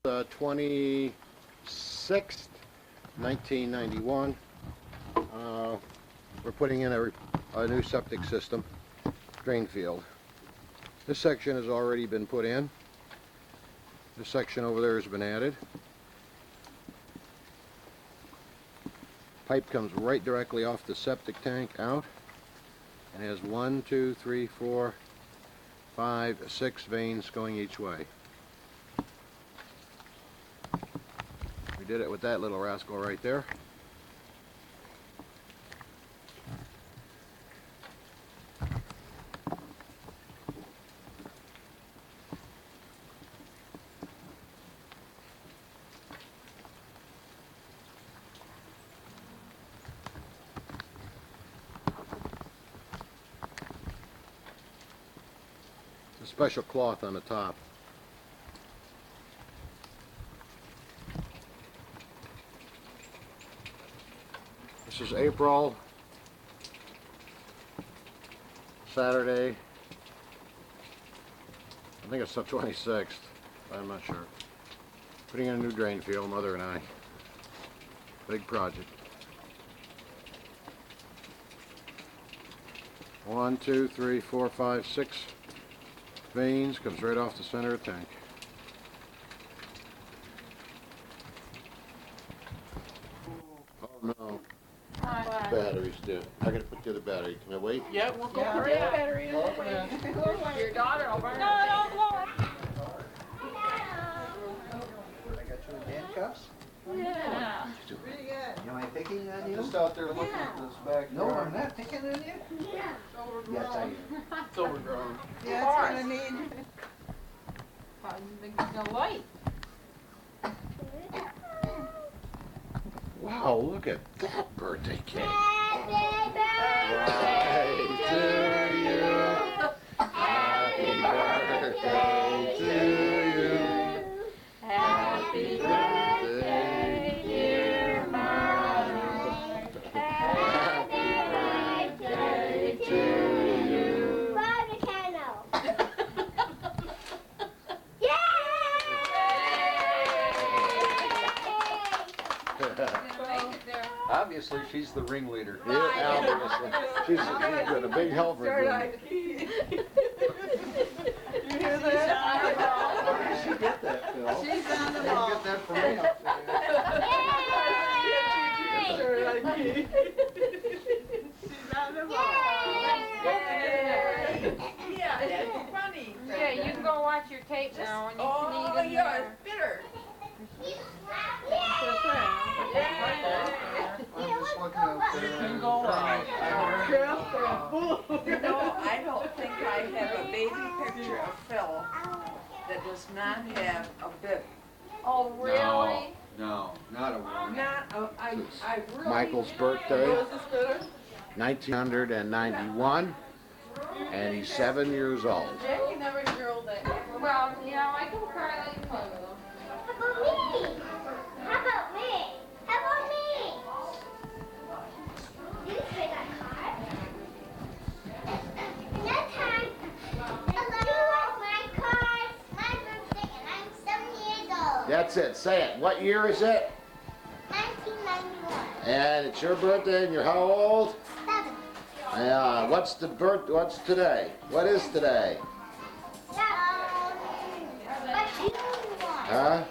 26th, 1991. We're putting in a new septic system, drain field. This section has already been put in. This section over there has been added. Pipe comes right directly off the septic tank out and has 1, 2, 3, 4, 5, 6 veins going each way. We did it with that little rascal right there. A special cloth on the top. This is April, Saturday, I think it's the 26th, I'm not sure. Putting in a new drain field, Mother and I. Big project. 1, 2, 3, 4, 5, 6 veins, comes right off the center of the tank. Oh no. What? Batteries do. I gotta put the other battery. Can I wait? Yeah, we'll go for the battery. Your daughter will burn it. No, don't blow it. I got you in handcuffs? Yeah. Pretty good. Am I picking on you? Just out there looking for this back. No, I'm not picking on you. Yeah. Yes, I am. It's overgrown. Yeah, it's gonna need the light. Wow, look at that birthday cake. Happy Birthday to you. Happy birthday to you. Happy birthday, dear Mama. Happy birthday to you. Bob the candle. Obviously, she's the ringleader. Yeah, obviously. She's been a big helper. You hear that? Where did she get that, Phil? She's on the You ball. get that from me out there. She's on the ball. Yeah, that's funny. Yeah, you can go watch your tape now and you can eat in there. bitter. I'm just looking out there. You go You know, I don't think I have a baby picture of Phil that does not have a bib. Oh, really? No, not a one. I really. Michael's birthday, 1991, and he's 7 years old. Jackie never drilled that. Well, yeah, I can try like one of them. How about me? How about me? You say that card. That time, you like my card, my birthday, and I'm 7 years old. That's it. Say it. What year is it? 1991. And it's your birthday, and you're how old? 7. Yeah. What's today? What is today? But June 1. Huh?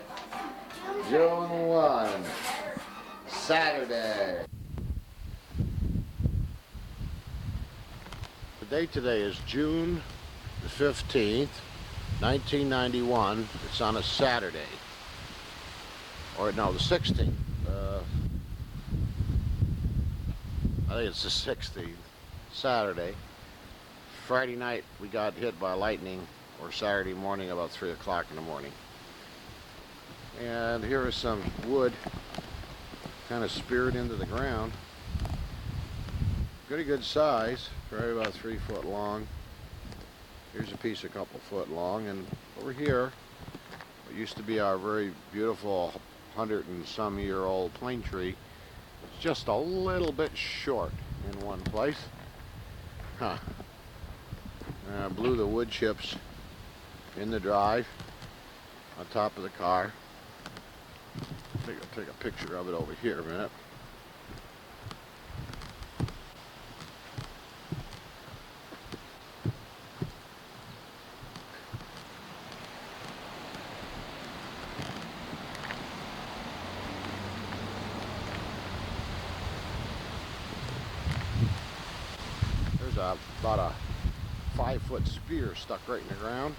June 1. Saturday. The date today is June the 15th, 1991. It's on a Saturday. Or no, the 16th. I think it's the 16th. Saturday. Friday night we got hit by lightning, or Saturday morning about 3 o'clock in the morning. And here is some wood kind of speared into the ground. Pretty good size, probably about 3 foot long. Here's a piece a couple foot long, and over here, what used to be our very beautiful 100-and-some-year-old plane tree, it's just a little bit short in one place. Huh. Blew the wood chips in the drive on top of the car. Take a picture of it over here a minute. There's about a 5-foot spear stuck right in the ground.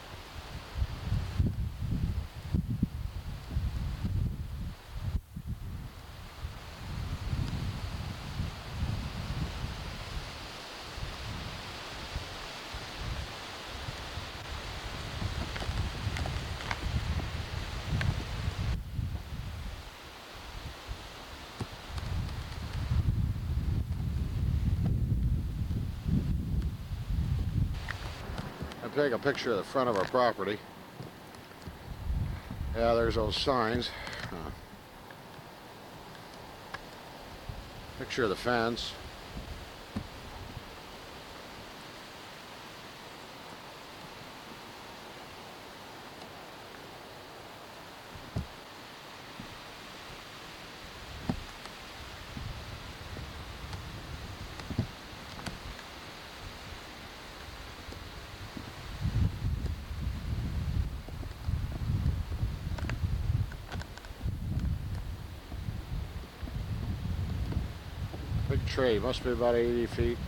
Take a picture of the front of our property. Yeah, there's those signs. Picture of the fence. Big tree, must be about 80 feet.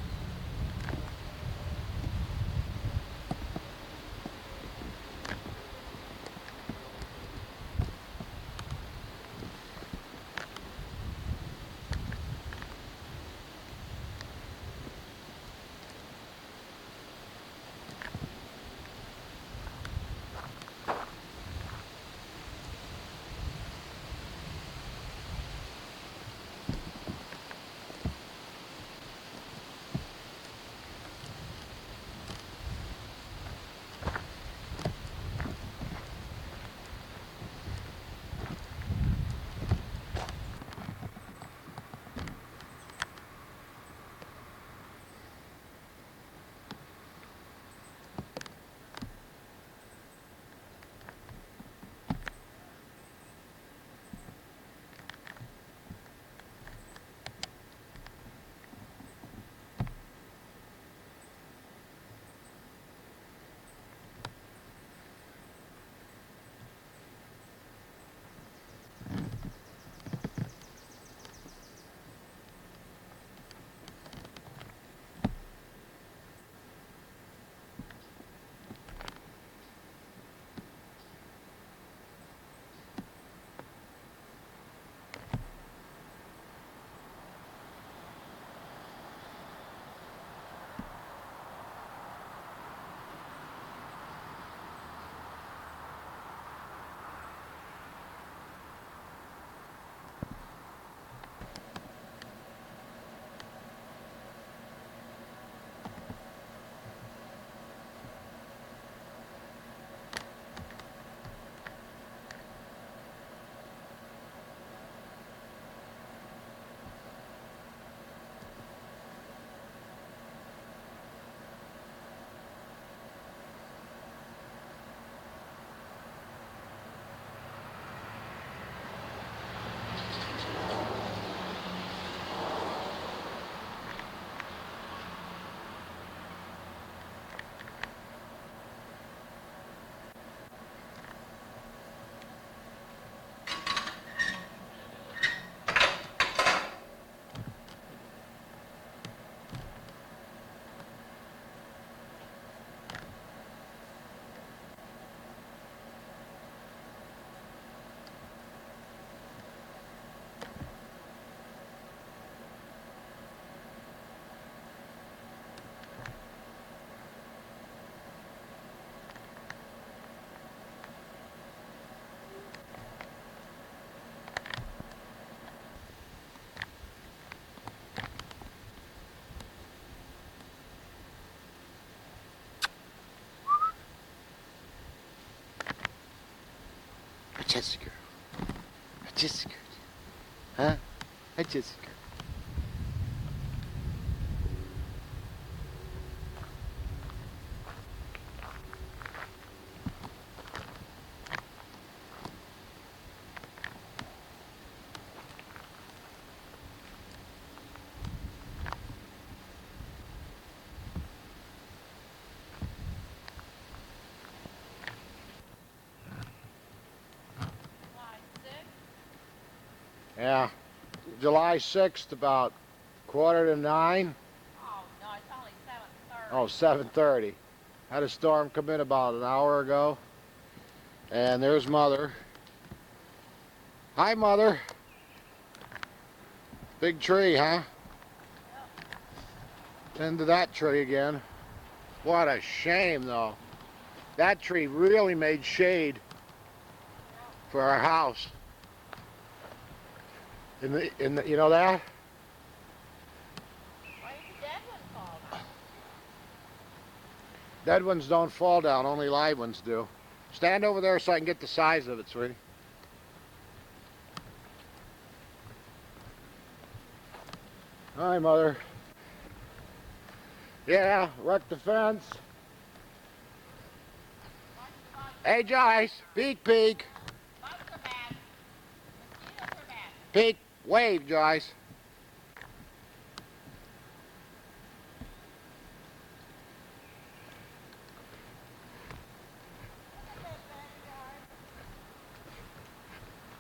Jessica. Jessica. Huh? Hi, Jessica. Yeah. July 6th, about 8:45. Oh, no, it's only 7:30. Oh, 7:30. Had a storm come in about an hour ago. And there's Mother. Hi, Mother. Big tree, huh? Into that tree again. What a shame, though. That tree really made shade for our house. In the, you know that? Why did the dead one fall down? Dead ones don't fall down, only live ones do. Stand over there so I can get the size of it, sweetie. Hi, Mother. Yeah, wrecked the fence. Hey, Joyce, peek, peek. Bugs are bad. Mosquitoes are bad. Peek, wave, Joyce.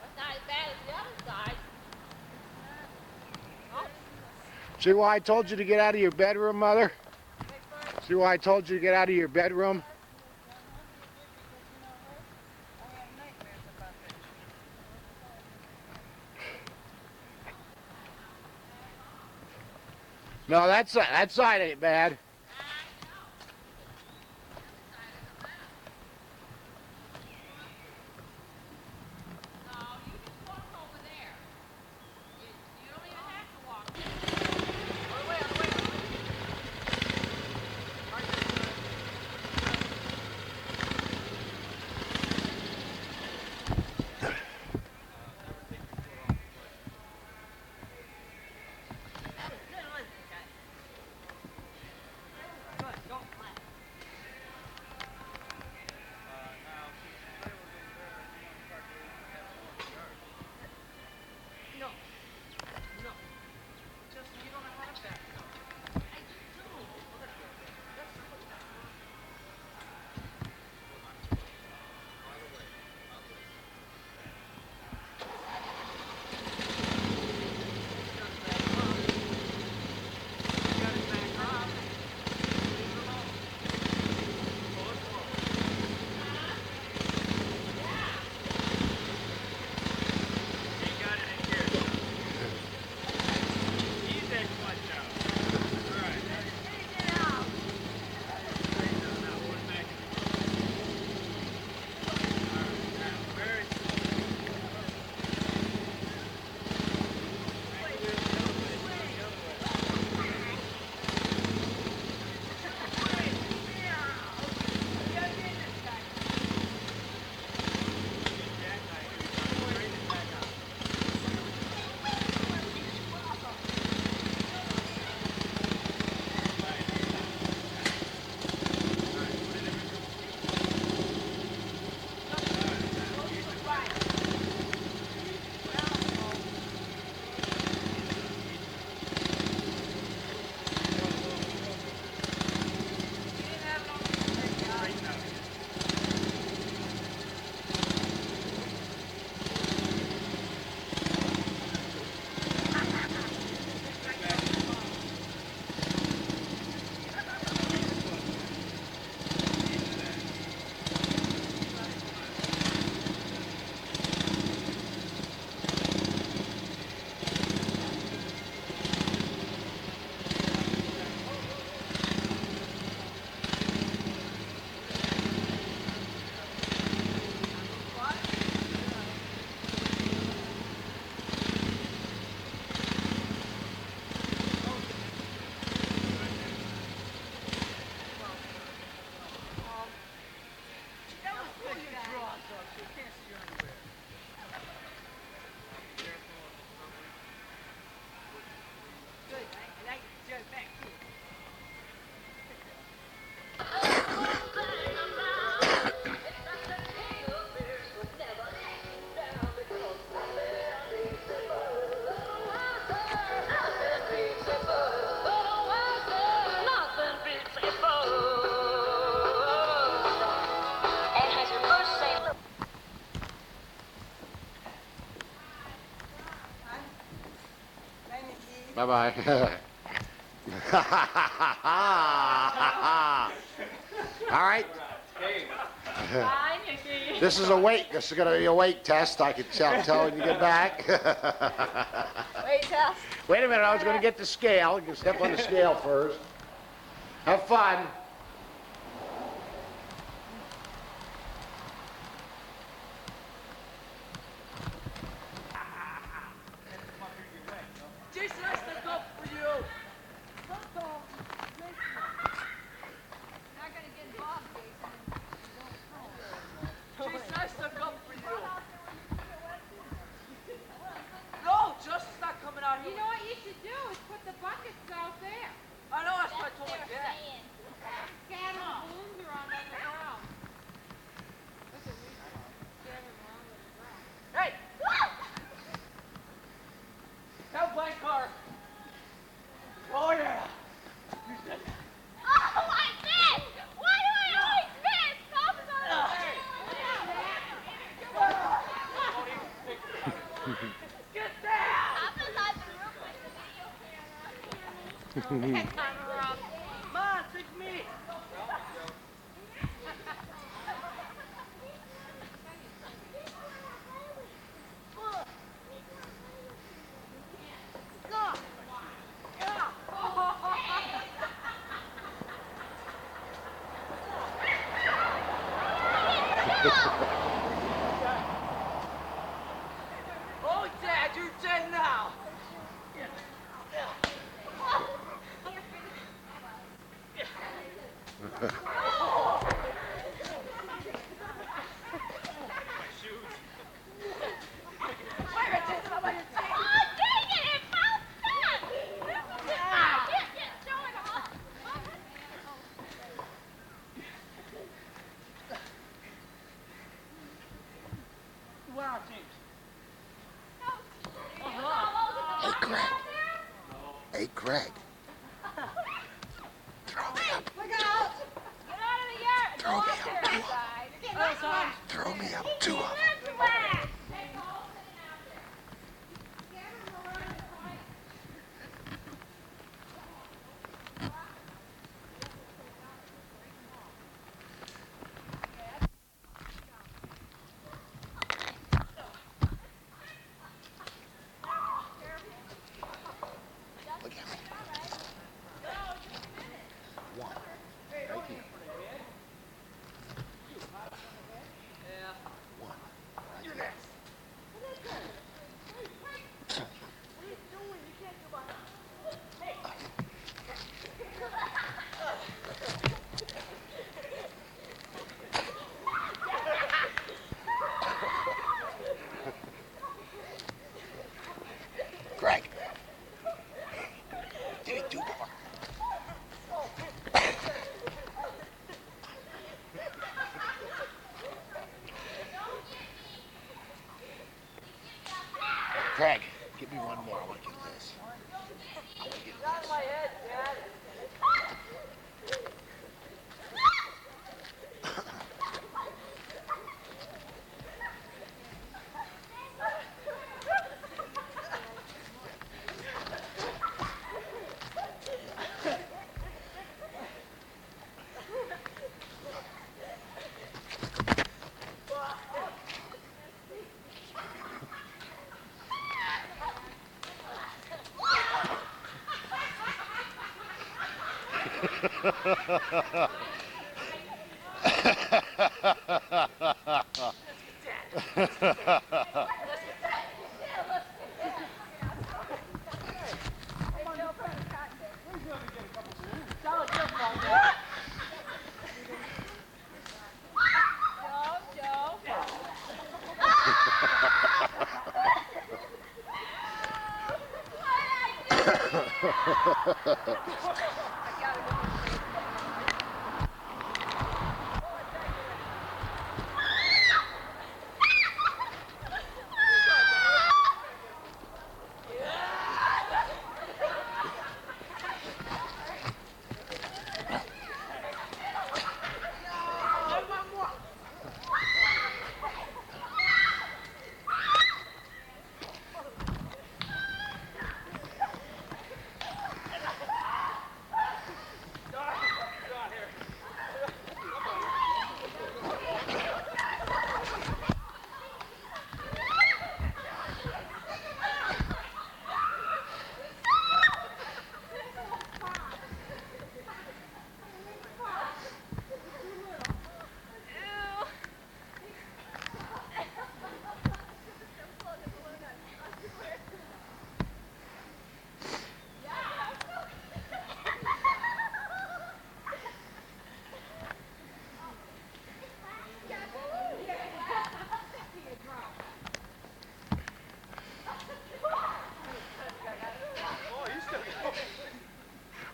It's not as bad as the other side. Oh, See why I told you to get out of your bedroom, Mother? See why I told you to get out of your bedroom? No, that side ain't bad. no, you just walk over there. You don't even have to walk. Other way, other way, other way. Bye-bye. All right. Bye, Nikki. This is gonna be a weight test. I can tell when you get back. Wait, test. Wait a minute, I was gonna get the scale. You can step on the scale first. Have fun. Jason, I stuck up for you. Not gonna get involved, Jason. Jason, I stuck up for you. No, Justin's not coming out here. You know what you should do is put the buckets out there. I know, that's what I told my dad. Scatter the balloons around on the ground. Look at me. Scatter them around on the ground. Hey! That blank car. Oh, yeah. Oh, I missed! Why do I always miss? Stop it on the way. Get down! Papa's on the roof with the video camera. Come on, take me. Oh, Dad, you're dead now. Oh, dang it! It bounced back! Show it off. Wow, James. Hey, Greg. Hey, Greg. Throw me up. Look out! Get out of the yard! Throw me Go up. out there, outside. Okay, Throw me up. 2 of them. That's whack. Look at me. 1. Right here. 1. Right there. Greg. Give me 2 more. Craig, give me 1 more. I want to get this. I want to get Out of this. my head, Dad.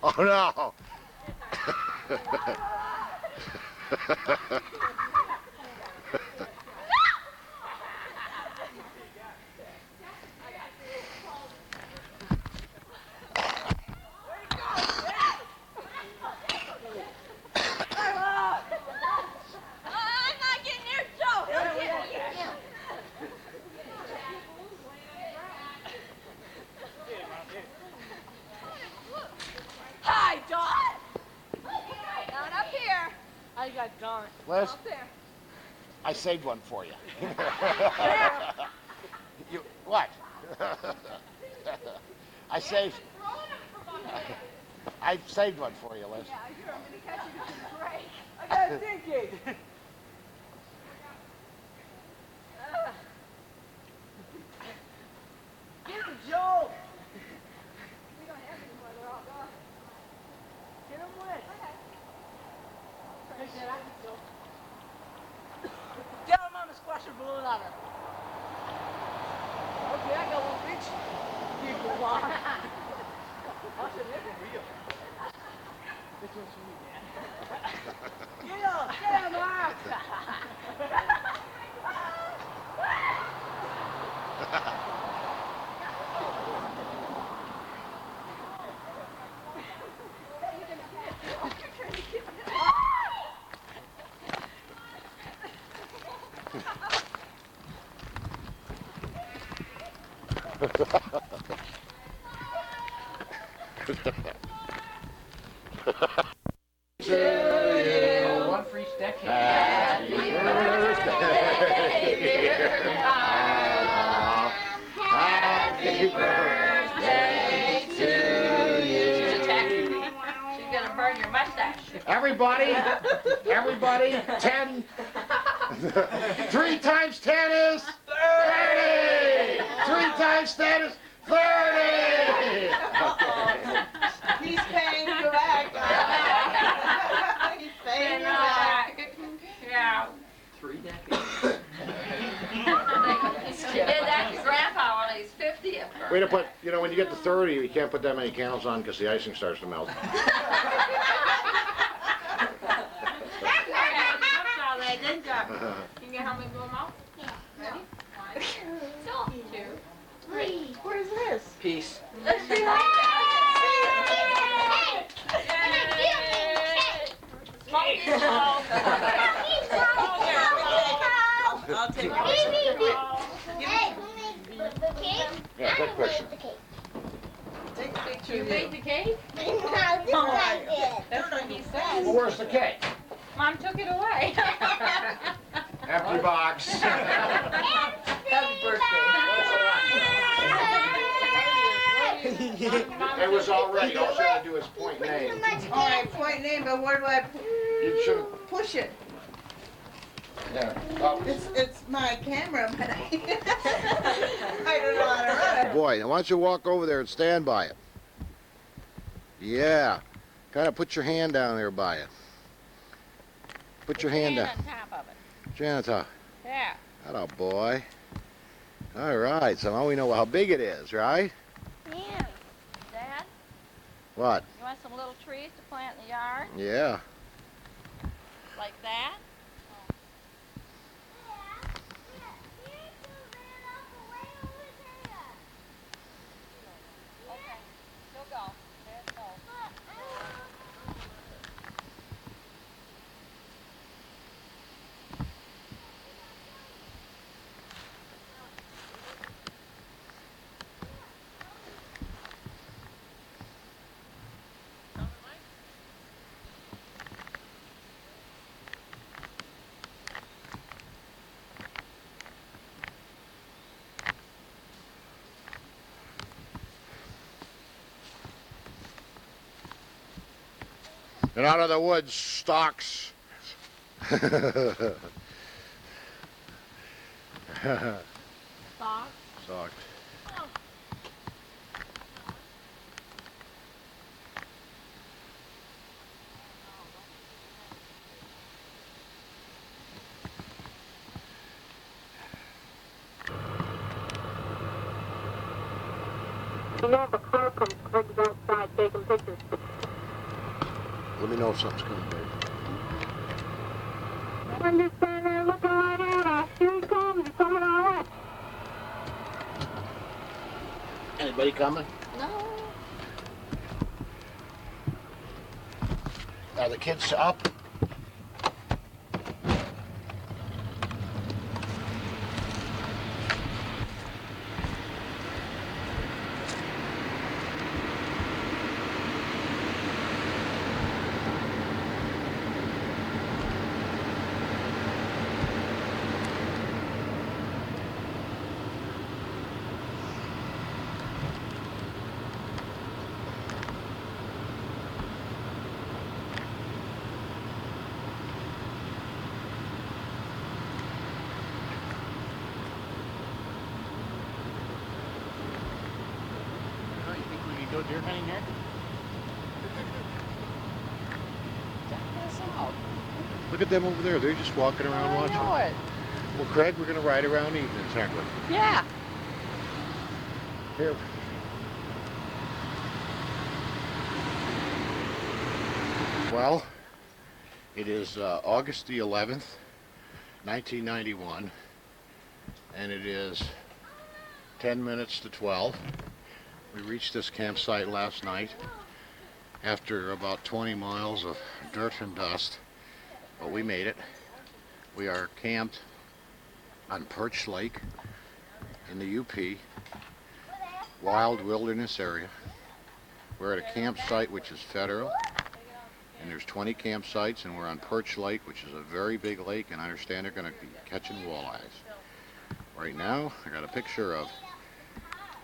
Oh no! I'm not getting near Joe. Hi, Dawn. Not up here. I got Dawn. Liz, Up there. I saved one for you. You what? I saved one for you, Liz. Yeah, here, I'm gonna catch you on the break. I got thinking. Get him, Joe. We don't have any more. They're all gone. Get him wet. Get him on the squasher balloon on her. Okay, I got one reach. Keep it on. I'll show you the real. This one's for me, Dan. Get him off. One for each decade. Happy birthday, dear Mom. Happy birthday to you. She's attacking me. She's gonna burn your mustache. Everybody, 10. 3 times 10 is 30. 3 times 10 is 30. He's paying you back. He's paying you back. Yeah. 3 decades. She did that to Grandpa when he's 50th Way to birthday. put, you know, when you get to 30, you can't put that many candles on because the icing starts to melt. Good job. Can you help me blow them out? Ready? 1, 2, 3. Where's this? Peace. Let's see how I'll take it. Yeah, take a picture. Take a picture You of made the cake? No, this one did. That's what he says. Well, where's the cake? Mom took it away. Empty box. Happy It was already, all you had to do is point name. All right, point name, but where do I You should push it? have, yeah. It's my camera, but I don't know how to run it. Boy, why don't you walk over there and stand by it? Yeah. Kind of put your hand down there by it. Put your hand down. on top of it. Janita. Yeah. Hello, boy. All right, so now we know how big it is, right? Yeah. Dad, What? you want some little trees to plant in the yard? Yeah. Like that? Okay. Go go. Let's go. And out of the woods stalks. Sock. Stalked. You have a car comes outside taking pictures. Let me know if something's coming, babe. I'm just standing there looking right at us. Here he comes. He's coming our way. Anybody coming? No. Are the kids up? You think we could go deer hunting here? Check this out. Look at them over there. They're just walking around watching. I know it. Well, Craig, we're going to ride around evenings, aren't we? Yeah. Here. Well, it is August the 11th, 1991, and it is 10 minutes to 12. We reached this campsite last night after about 20 miles of dirt and dust, but we made it. We are camped on Perch Lake in the UP, wild wilderness area. We're at a campsite which is federal, and there's 20 campsites, and we're on Perch Lake, which is a very big lake, and I understand they're going to be catching walleyes. Right now, I got a picture of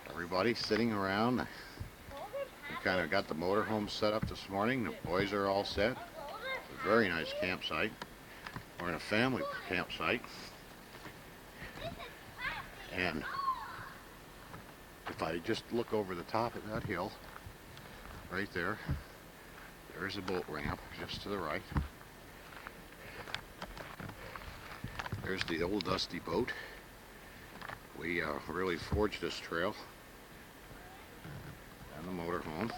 everybody sitting around. We kind of got the motorhome set up this morning. The boys are all set. It's a very nice campsite. We're in a family campsite. And if I just look over the top of that hill, right there, there's a boat ramp just to the right. There's the old dusty boat. We really forged this trail and the motorhome,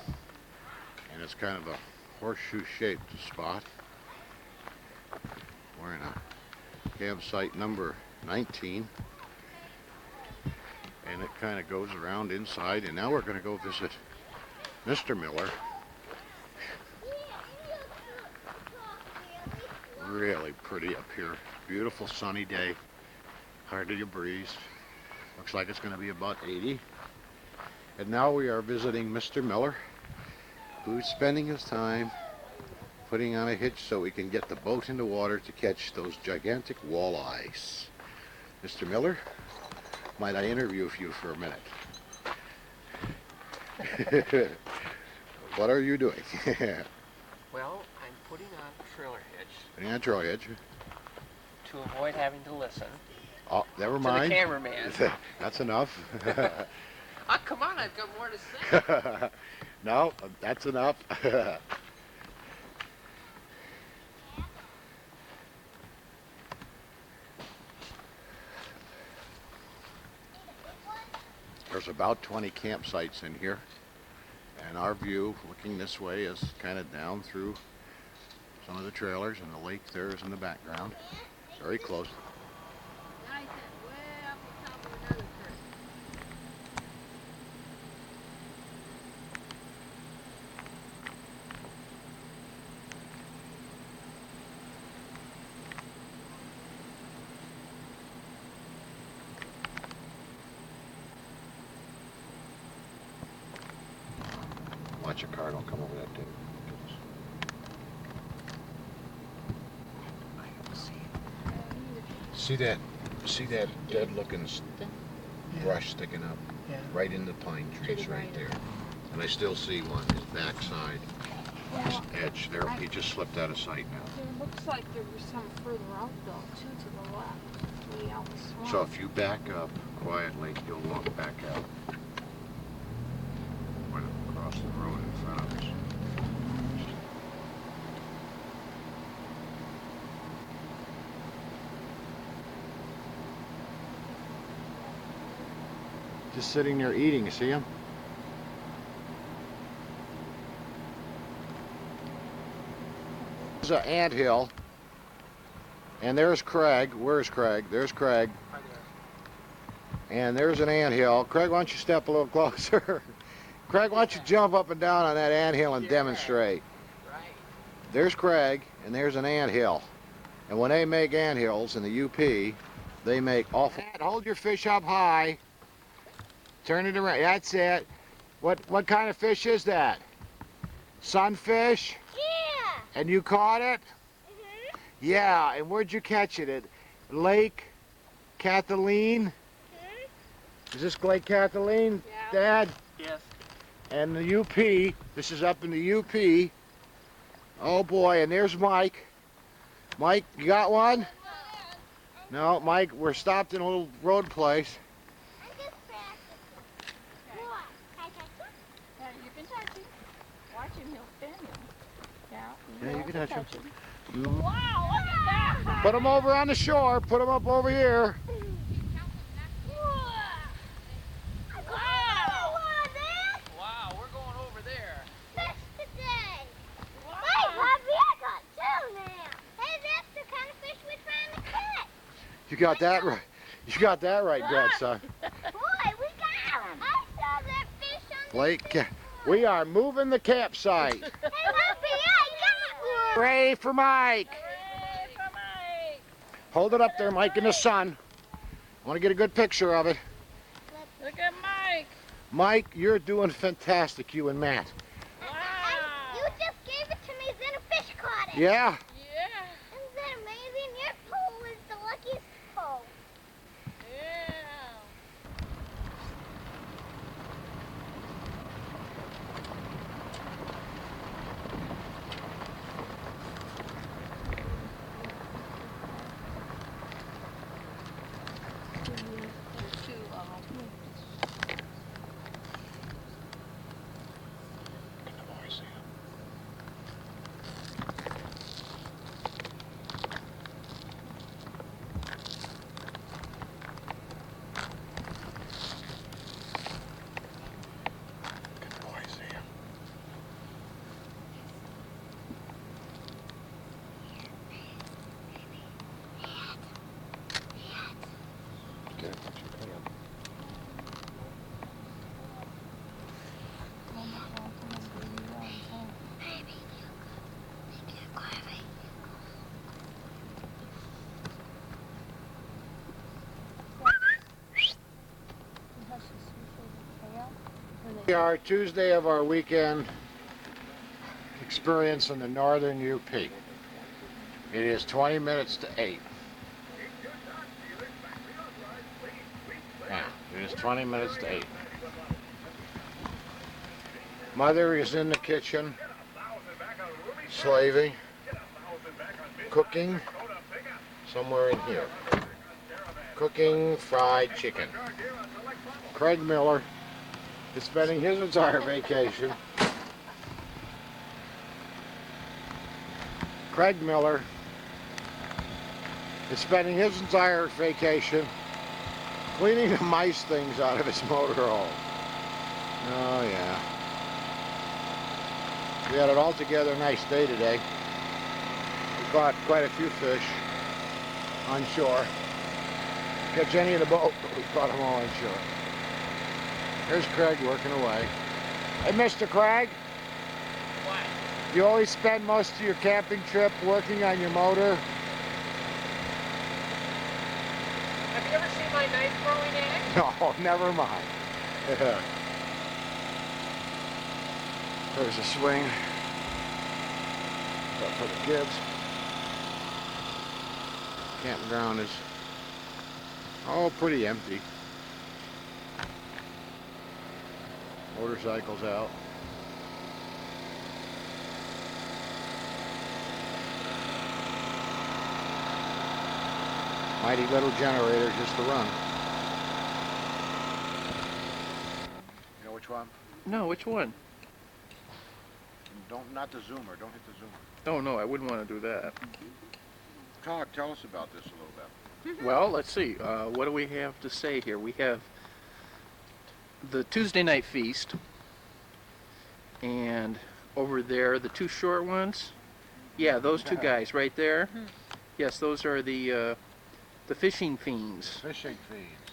and it's kind of a horseshoe-shaped spot. We're in a campsite number 19, and it kind of goes around inside, and now we're going to go visit Mr. Miller. Really pretty up here. Beautiful sunny day. Hardly a breeze. Looks like it's going to be about 80. And now we are visiting Mr. Miller, who's spending his time putting on a hitch so we can get the boat in the water to catch those gigantic walleyes. Mr. Miller, might I interview you for a minute? What are you doing? Well, I'm putting on a trailer hitch Putting on a trailer hitch. to avoid having to listen Oh, never to mind. the cameraman. That's enough. Oh, come on, I've got more to say. No, that's enough. There's about 20 campsites in here, and our view looking this way is kind of down through some of the trailers, and the lake there is in the background. Very close. Nice and way up on top of another tree. Watch your car don't come over that thing. See that dead looking brush sticking up right in the pine trees right there. And I still see one, his backside, his edge there. He just slipped out of sight now. It looks like there was some further out though, too, to the left. Way out the swamp. So if you back up quietly, you'll walk back out. Right across the road in front of us. Just sitting there eating, you see him? There's an anthill. And there's Craig. Where's Craig? There's Craig. And there's an anthill. Craig, why don't you step a little closer? Craig, why don't you jump up and down on that anthill and demonstrate? Right. There's Craig, and there's an anthill. And when they make anthills in the UP, they make awful... Hold your fish up high. Turn it around. That's it. What kind of fish is that? Sunfish? Yeah. And you caught it? Mhm. Yeah, and where'd you catch it? At Lake Kathleen? Mhm. Is this Lake Kathleen, Dad? Yes. And the UP, this is up in the UP. Oh boy, and there's Mike. Mike, you got one? No, Mike, we're stopped in a little road place. I'm just practicing. What? Can I touch it? Yeah, you can touch him. Watch him, he'll spin you. Yeah, Yeah, you can touch him. Wow, look at that! Put him over on the shore. Put him up over here. Wow. Wow, we're going over there. Fish today. Wait, Bobby, I got two now. Hey, that's the kind of fish we're trying to catch. You got that right. You got that right, grandson. Boy, we got him. I saw that fish on the Lake, we are moving the campsite. Hey, Bobby, I got one. Hooray for Mike. Hooray for Mike! Hold it up there, Mike, in the sun. I want to get a good picture of it. Look at Mike! Mike, you're doing fantastic, you and Matt. Wow! You just gave it to me, then a fish caught it. Yeah? Yeah! Isn't that amazing? Your pole is the luckiest pole. Yeah! Our Tuesday of our weekend experience in the northern UP. It is 20 minutes to 8. Yeah, it is 20 minutes to 8. Mother is in the kitchen, slaving, cooking, somewhere in here. Cooking fried chicken. Craig Miller is spending his entire vacation. Craig Miller is spending his entire vacation cleaning the mice things out of his motorhome. Oh yeah. We had an altogether nice day today. We caught quite a few fish on shore. Catch any in the boat, but we caught them all on shore. There's Craig working away. Hey, Mr. Craig. What? You always spend most of your camping trip working on your motor? Have you ever seen my knife throwing act? No, never mind. There's a swing. Up for the kids. Campground is pretty empty. Motorcycles out. Mighty little generator just to run. You know which one? No, which one? Not the zoomer. Don't hit the zoomer. Oh, no, I wouldn't want to do that. Talk. Tell us about this a little bit. Well, let's see. What do we have to say here? We have the Tuesday night feast. And over there, the two short ones, Yeah, those two guys right there. Yes, those are the fishing fiends. Fishing feeds.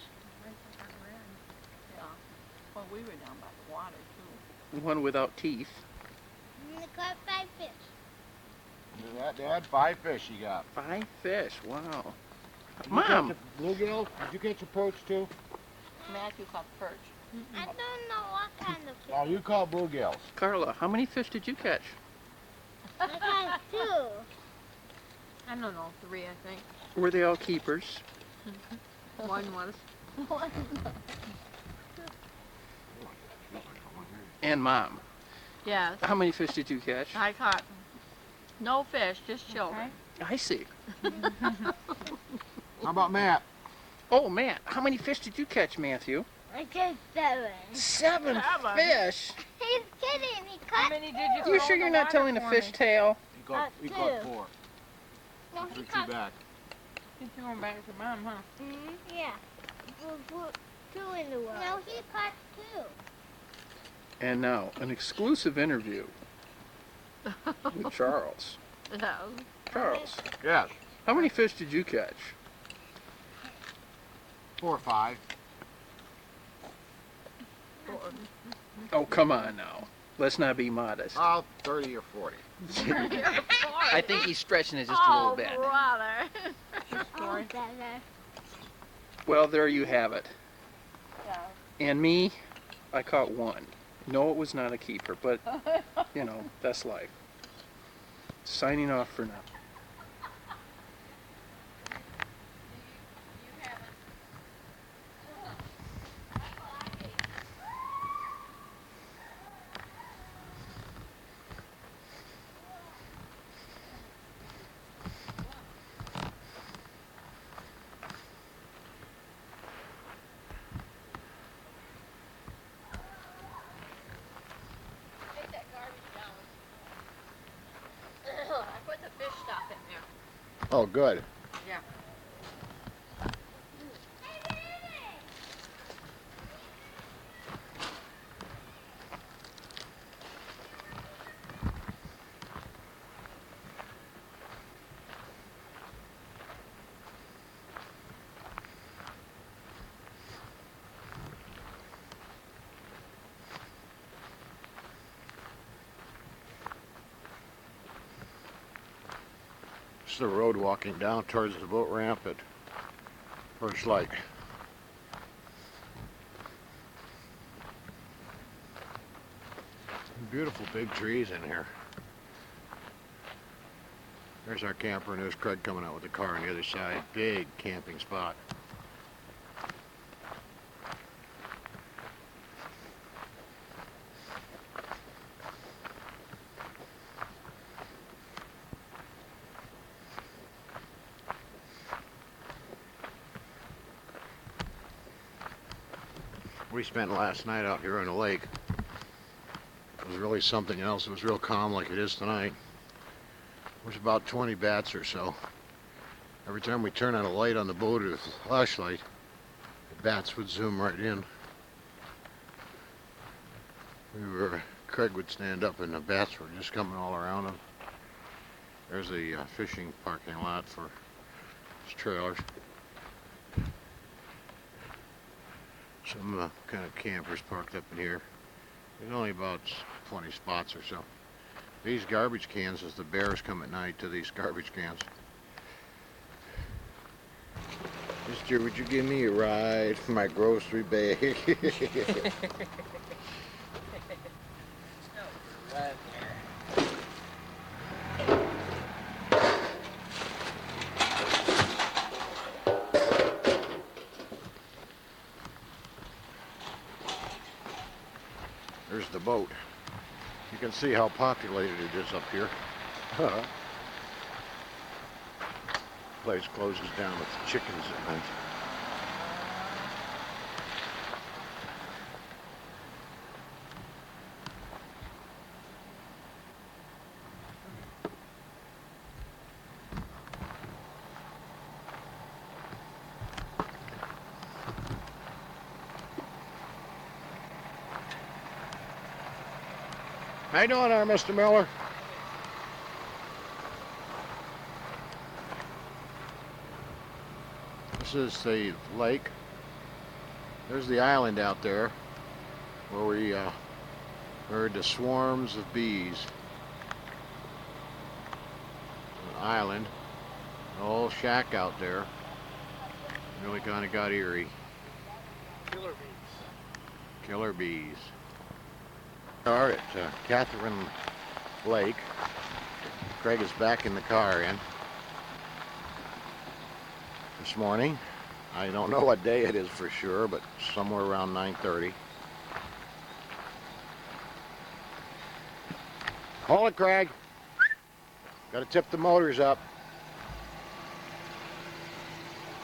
Yeah. Well, we were down by the water too. One without teeth. I caught 5 fish. Dad, 5 fish you got. 5 fish. Wow. Did you Mom. catch a bluegill? Did you catch a perch too? Matthew caught perch. I don't know what kind of fish. Oh, you caught bluegills. Carla, how many fish did you catch? I caught 2. I don't know, 3 I think. Were they all keepers? One was. And Mom, Yes. how many fish did you catch? I caught no fish, just children. I see. How about Matt? Oh, Matt, how many fish did you catch, Matthew? I caught 7. 7 fish. He's kidding. He How caught. many did you throw You sure in the you're not water telling a for fish me? tale? He Two. caught 4. No, Took he 2 caught. back. You threw them back to Mom, huh? Yeah. Put 2 in the water. No, he caught 2. And now, an exclusive interview with Charles. No. Charles, Yes. how many fish did you catch? 4 or 5. Oh, come on now. Let's not be modest. Oh, 30 or 40. I think he's stretching it just a little bit. brother. Oh, better. Well, there you have it. Yeah. And me, I caught 1. No, it was not a keeper, but, you know, that's life. Signing off for now. Take that garbage down. I put the fish stuff in there. Oh, good. It's the road walking down towards the boat ramp at First Lake. Beautiful big trees in here. There's our camper and there's Craig coming out with the car on the other side. Big camping spot. We spent last night out here on the lake. It was really something else. It was real calm like it is tonight. There's about 20 bats or so. Every time we turn on a light on the boat or the flashlight, the bats would zoom right in. Craig would stand up and the bats were just coming all around him. There's the fishing parking lot for his trailers. Some kind of campers parked up in here. There's only about 20 spots or so. These garbage cans, as the bears come at night to these garbage cans. Mister, would you give me a ride for my grocery bag? There's the boat. You can see how populated it is up here. Place closes down with chickens at night. How you doing there, Mr. Miller? This is the lake. There's the island out there where we heard the swarms of bees. An island, an old shack out there. Really kind of got eerie. Killer bees. Killer bees. We are at Catherine Lake. Craig is back in the car in this morning. I don't know what day it is for sure, but somewhere around 9:30. Hold it, Craig. Got to tip the motors up.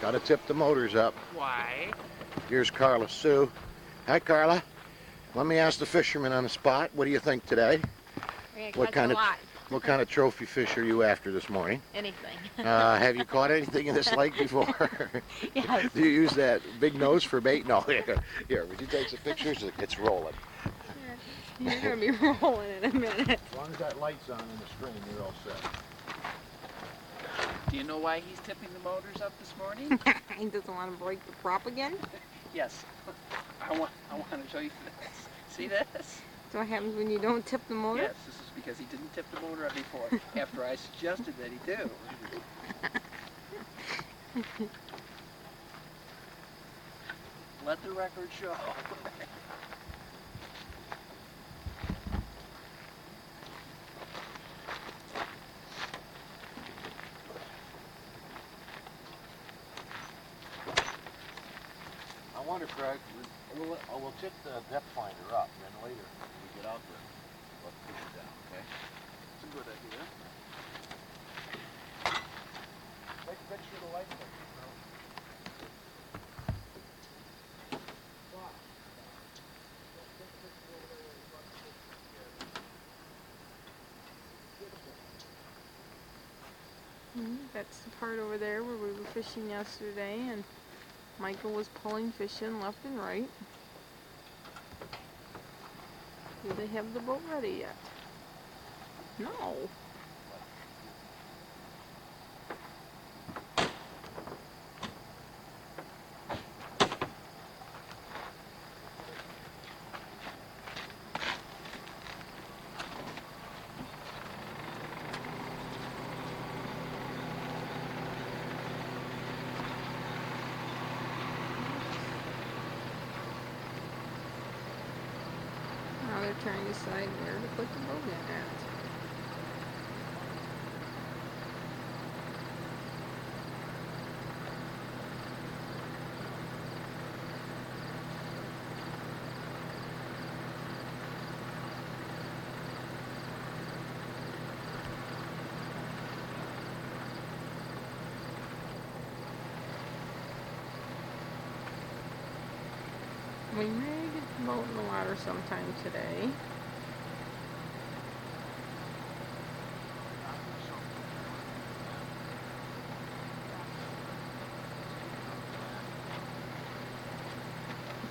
Got to tip the motors up. Why? Here's Carla Sue. Hi, Carla. Let me ask the fisherman on the spot. What do you think today? What kind of trophy fish are you after this morning? Anything. Have you caught anything in this lake before? Yes. Do you use that big nose for bait? No. Here, would you take some pictures? It's rolling. You're gonna be rolling in a minute. As long as that light's on in the screen, you're all set. Do you know why he's tipping the motors up this morning? He doesn't want to break the prop again. Yes. I want to show you this. See this? That's what happens when you don't tip the motor. Yes, this is because he didn't tip the motor up before, after I suggested that he do. Let the record show. I wonder, Craig, we'll tip the depth finder up, and then later when we get out there, we'll push it down, okay? It's a good idea. Take a picture of the light fixture, That's the part over there where we were fishing yesterday, and Michael was pulling fish in left and right. Do they have the boat ready yet? No. Now they're trying to decide where to put the boat in at. We may get the boat in the water sometime today.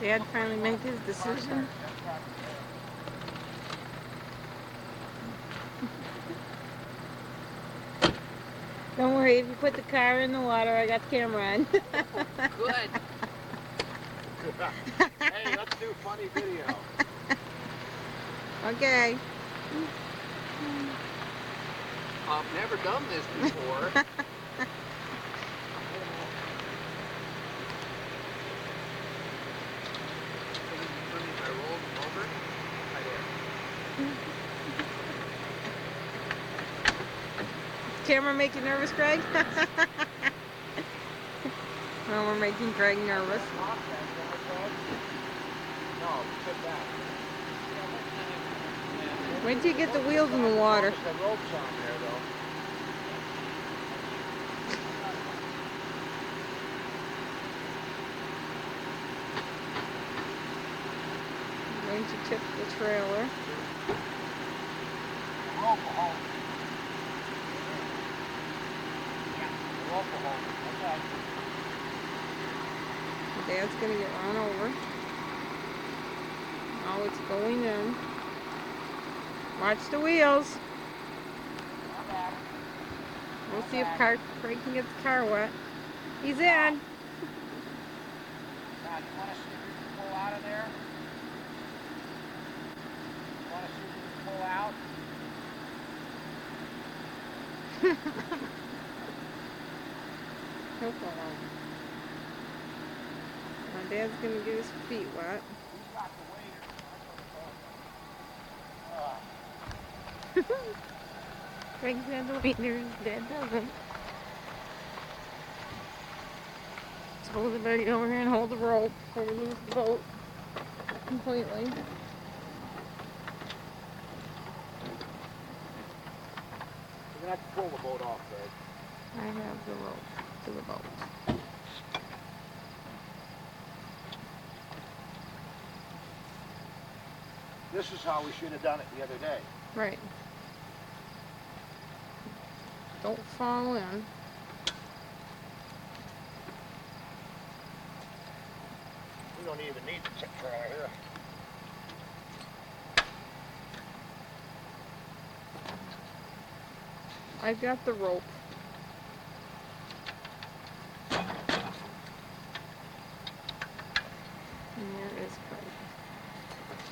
Dad finally make his decision. Don't worry, if you put the car in the water, I got the camera on. Good. Hey, let's do funny video. Okay. I've never done this before. I rolled them over. Camera make you nervous, Greg? Well, we're making Greg nervous. Wait till you get the wheels in the water. The ropes on there, though. I'm going to tip the trailer. Dad's gonna get run over. Now it's going in. Watch the wheels. We'll see if Craig can get the car wet. He's in. Want to see if we can pull out of there? Want to see if we can pull out? He'll fall out. My dad's gonna get his feet wet. Who's got the waiter? Craig's got the waiter, his dad doesn't. Suppose I better get over here and hold the rope before we lose the boat completely. You're gonna have to pull the boat off, Craig. I have the rope to the boat. This is how we should have done it the other day. Right. Don't fall in. We don't even need the tip trailer here. I've got the rope. And there is Craig.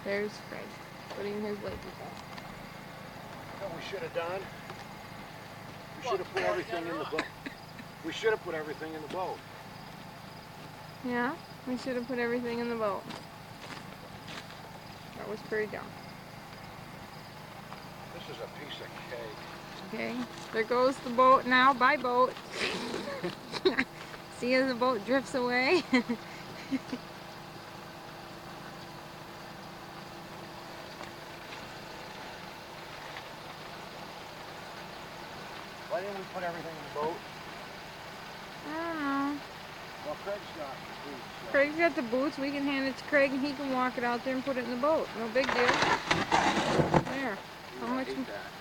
There's Craig, putting his legs on. What we should have done? We should have put everything in the boat. We should have put everything in the boat. Yeah, we should have put everything in the boat. That was pretty dumb. This is a piece of cake. Okay, there goes the boat now. Bye, boat. See as the boat drifts away. Why didn't we put everything in the boat? I don't know. Well, Craig's got the boots. So. Craig's got the boots. We can hand it to Craig and he can walk it out there and put it in the boat. No big deal. There. How much? Hate that.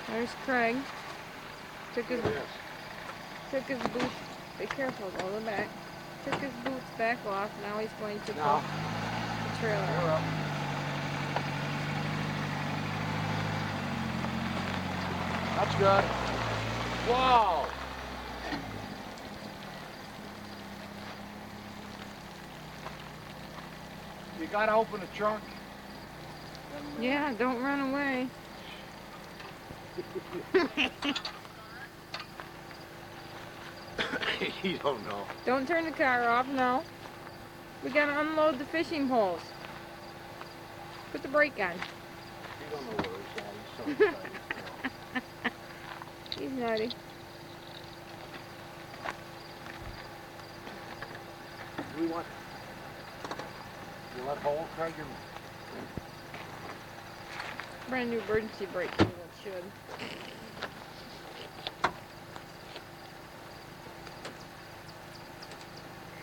There's Craig. Took his Look at this. boots. Be careful, go the back. Took his boots back off. Now he's going to Now, pull the trailer we're up. up. That's good. Wow. You gotta open the trunk. Yeah, don't run away. You don't know. Don't turn the car off, no. We gotta unload the fishing poles. Put the brake on. You don't know where he's at. He's so excited. He's nutty. We want. You let hold, Craig? Brand new emergency brake. It should.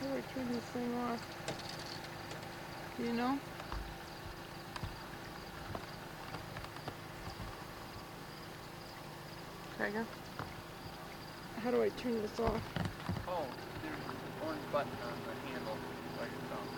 How do I turn this thing off? Do you know? Craiger? How do I turn this off? Oh, there's an orange button on the handle by your thumb.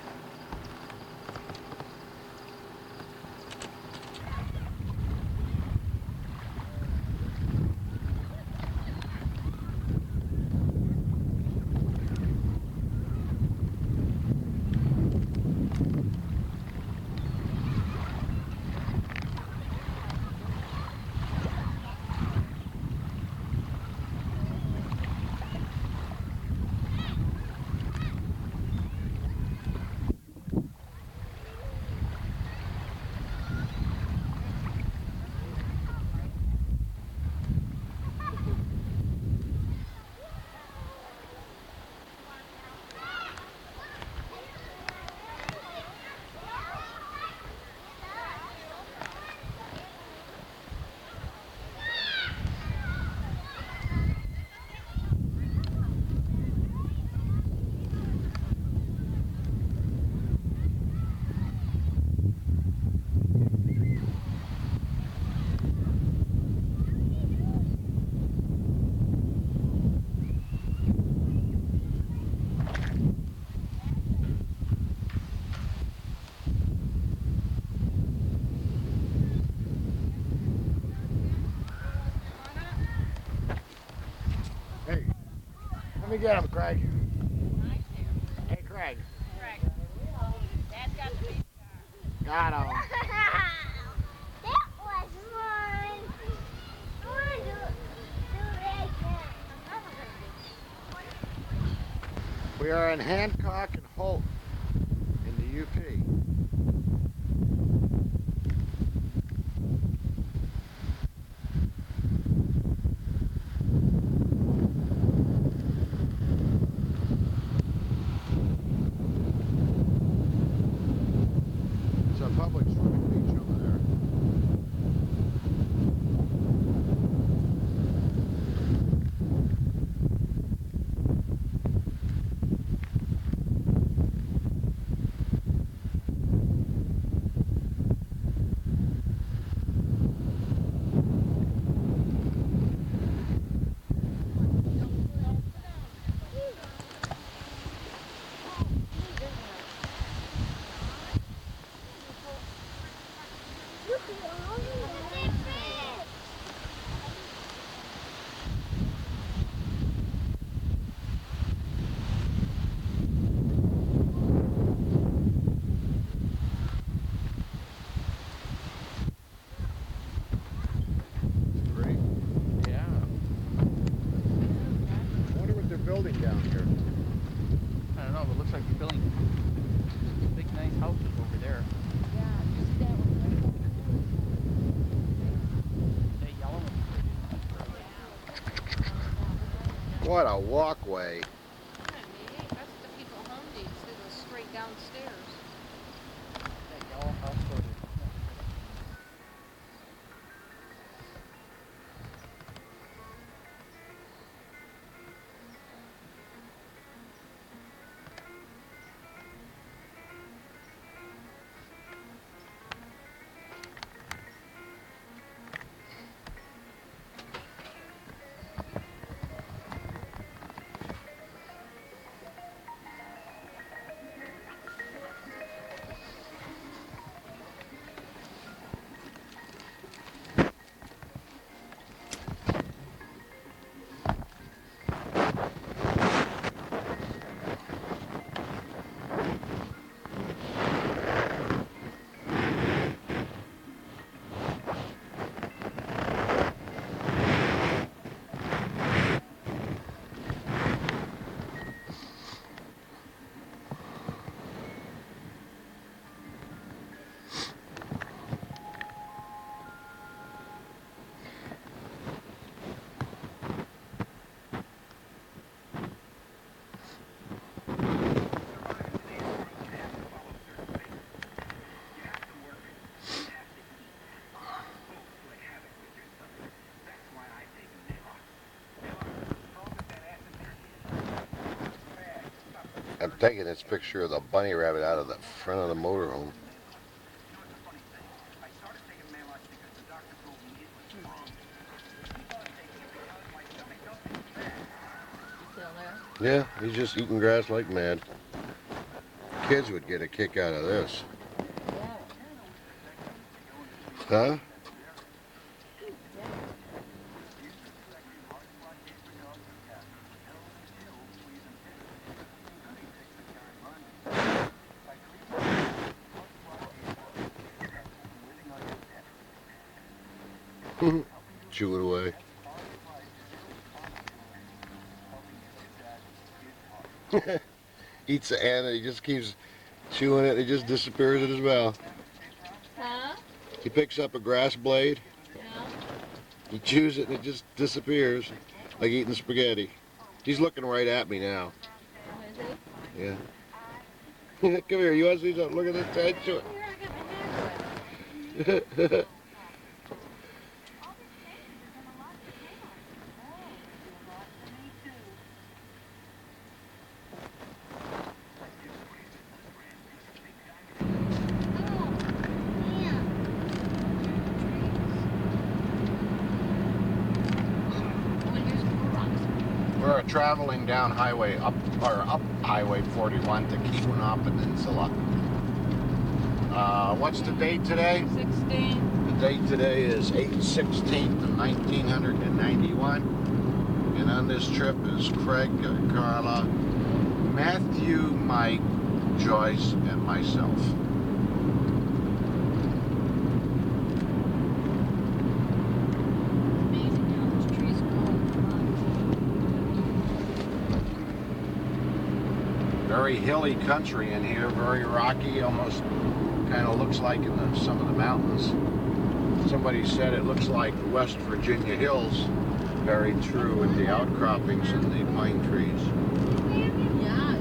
me get him, Craig. Right there. Hey, Craig. Correct. Dad's got the big car. Got him. That was fun. I want to do it again. We are in Hancock and Holt in the UP. It's a public swimming beach over there. It's great. Yeah. I wonder what they're building down here. I don't know, but it looks like you're building big, nice houses over there. That yellow one. What a walkway. That's what the people home needs. They go straight downstairs. That yellow house over there. I'm taking this picture of the bunny rabbit out of the front of the motorhome. Still there? Yeah, he's just eating grass like mad. Kids would get a kick out of this. Huh? Chew it away. Eats the ant and he just keeps chewing it. It just disappears in his mouth. Huh? He picks up a grass blade. Yeah. He chews it and it just disappears, like eating spaghetti. He's looking right at me now. Is he? Yeah. Come here. You want to see something? Look at this head. Chew Here, I got my hand wet. it. We're traveling down up Highway 41 to Keweenaw Peninsula. What's the date today? 16. The date today is 8/16 of 1991. And on this trip is Craig, Carla, Matthew, Mike, Joyce, and myself. Amazing how those trees grow. Very hilly country in here, very rocky, almost kind of looks like in some of the mountains. Somebody said it looks like the West Virginia hills. Very true with the outcroppings and the pine trees. Yeah.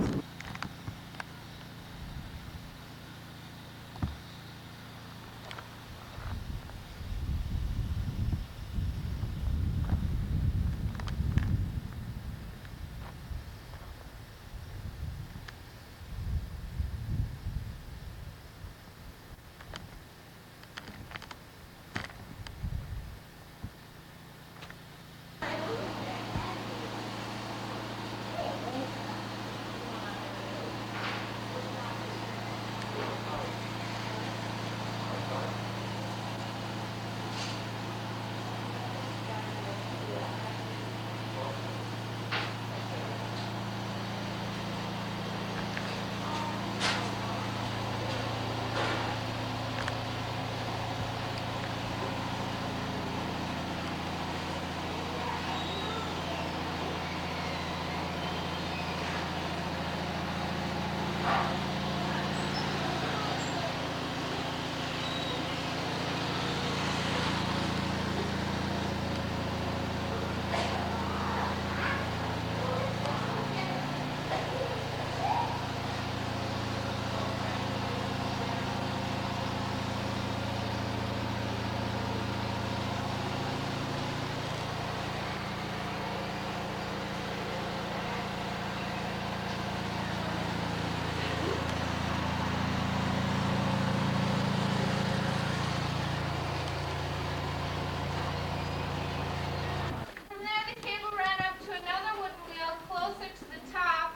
From there, the cable ran up to another wooden wheel closer to the top,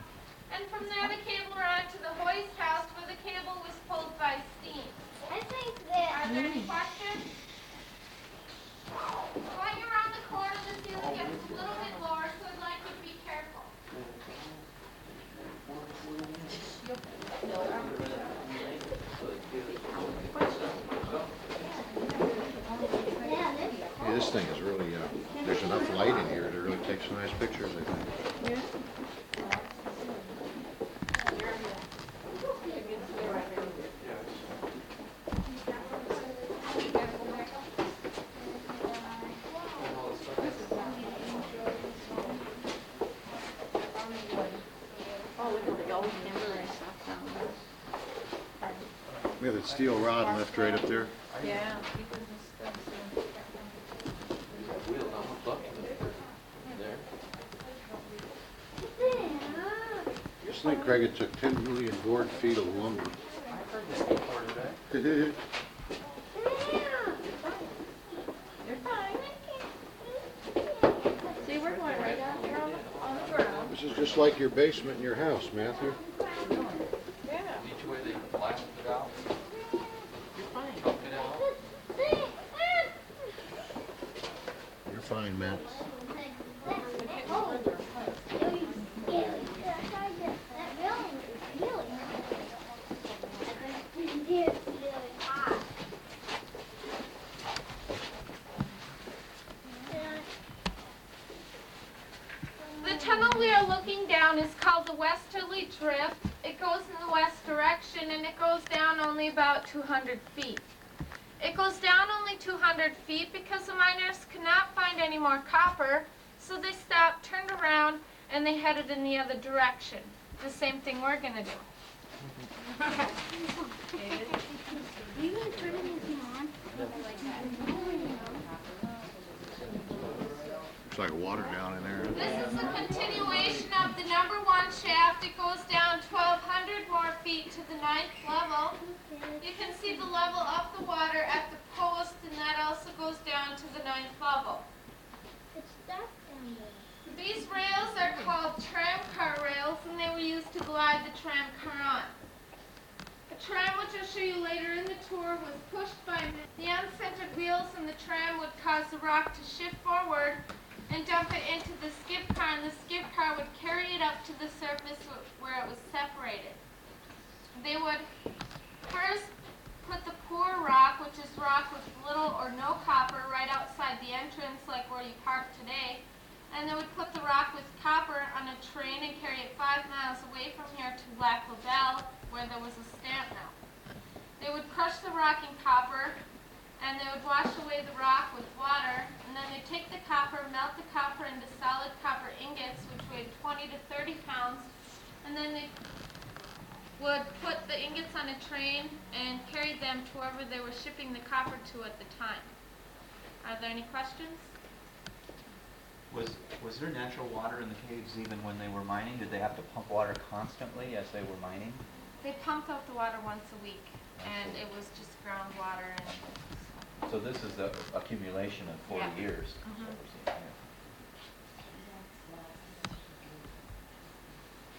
and from there, the cable ran to the hoist house where the cable was pulled by steam. I think Are that. there any questions? When you're around the corner, the ceiling gets a little bit lower, so I'd like you to be careful. Yeah, this. Yeah, this thing is really, there's enough light in here to really take some nice pictures, I think. We have that steel rod left right up there. Yeah. Just think, Craig, it took 10 million board feet of lumber. You're fine. See, we're going right out here on the ground. This is just like your basement in your house, Matthew. Yeah. Each way they blasted it out, You're fine. pumped it out. You're fine, Matt. The tunnel we are looking down is called the Westerly Drift. It goes in the west direction and it goes down only about 200 feet. It goes down only 200 feet because the miners could not find any more copper, so they stopped, turned around, and they headed in the other direction. The same thing we're gonna do. Looks like water down in there. This is a continuation of the number one shaft. It goes down 1,200 more feet to the 9th level. You can see the level of the water at the post, and that also goes down to the 9th level. These rails are called tram car rails, and they were used to glide the tram car on. A tram, which I'll show you later in the tour, was pushed by men. The uncentered wheels in the tram would cause the rock to shift forward, and dump it into the skip car, and the skip car would carry it up to the surface where it was separated. They would first put the poor rock, which is rock with little or no copper, right outside the entrance, like where you park today, and they would put the rock with copper on a train and carry it 5 miles away from here to Lac La Belle, where there was a stamp mill. They would crush the rock in copper, and they would wash away the rock with water, and then they'd take the copper, melt the copper into solid copper ingots, which weighed 20 to 30 pounds, and then they would put the ingots on a train and carry them to wherever they were shipping the copper to at the time. Are there any questions? Was there natural water in the caves even when they were mining? Did they have to pump water constantly as they were mining? They pumped out the water once a week, and it was just groundwater. And So this is the accumulation of 40 Yeah. years. Mhm. So we're seeing here.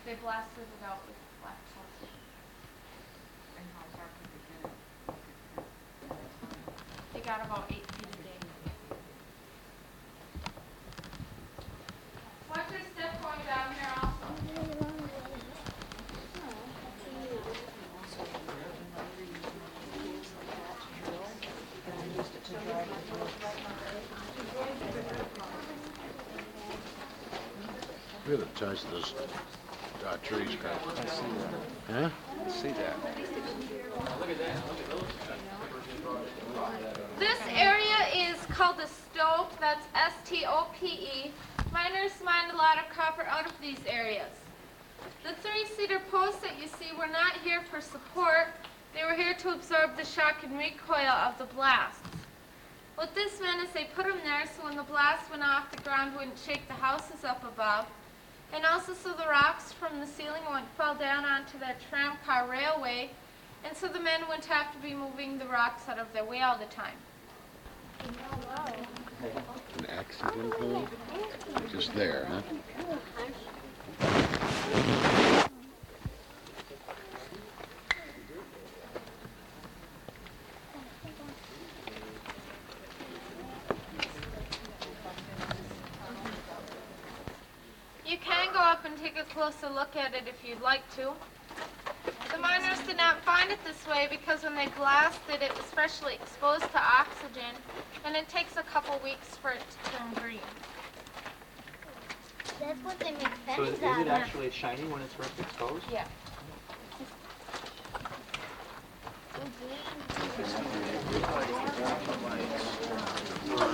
they blasted it out with black salt. They got about 8 feet a day. Watch your step going down here also. Look at the size of those trees, Chris. I see that. Huh? I see that. This area is called a stope. That's S-T-O-P-E. Miners mined a lot of copper out of these areas. The 3-seater posts that you see were not here for support. They were here to absorb the shock and recoil of the blasts. What this meant is they put them there so when the blast went off, the ground wouldn't shake the houses up above, and also so the rocks from the ceiling wouldn't fall down onto that tram car railway, and so the men wouldn't have to be moving the rocks out of their way all the time. An accident hole? Just there, huh? You can go up and take a closer look at it if you'd like to. The miners did not find it this way because when they blasted it was freshly exposed to oxygen, and it takes a couple weeks for it to turn green. That's what they make So fence is out it of. actually shiny when it's first exposed? Yeah.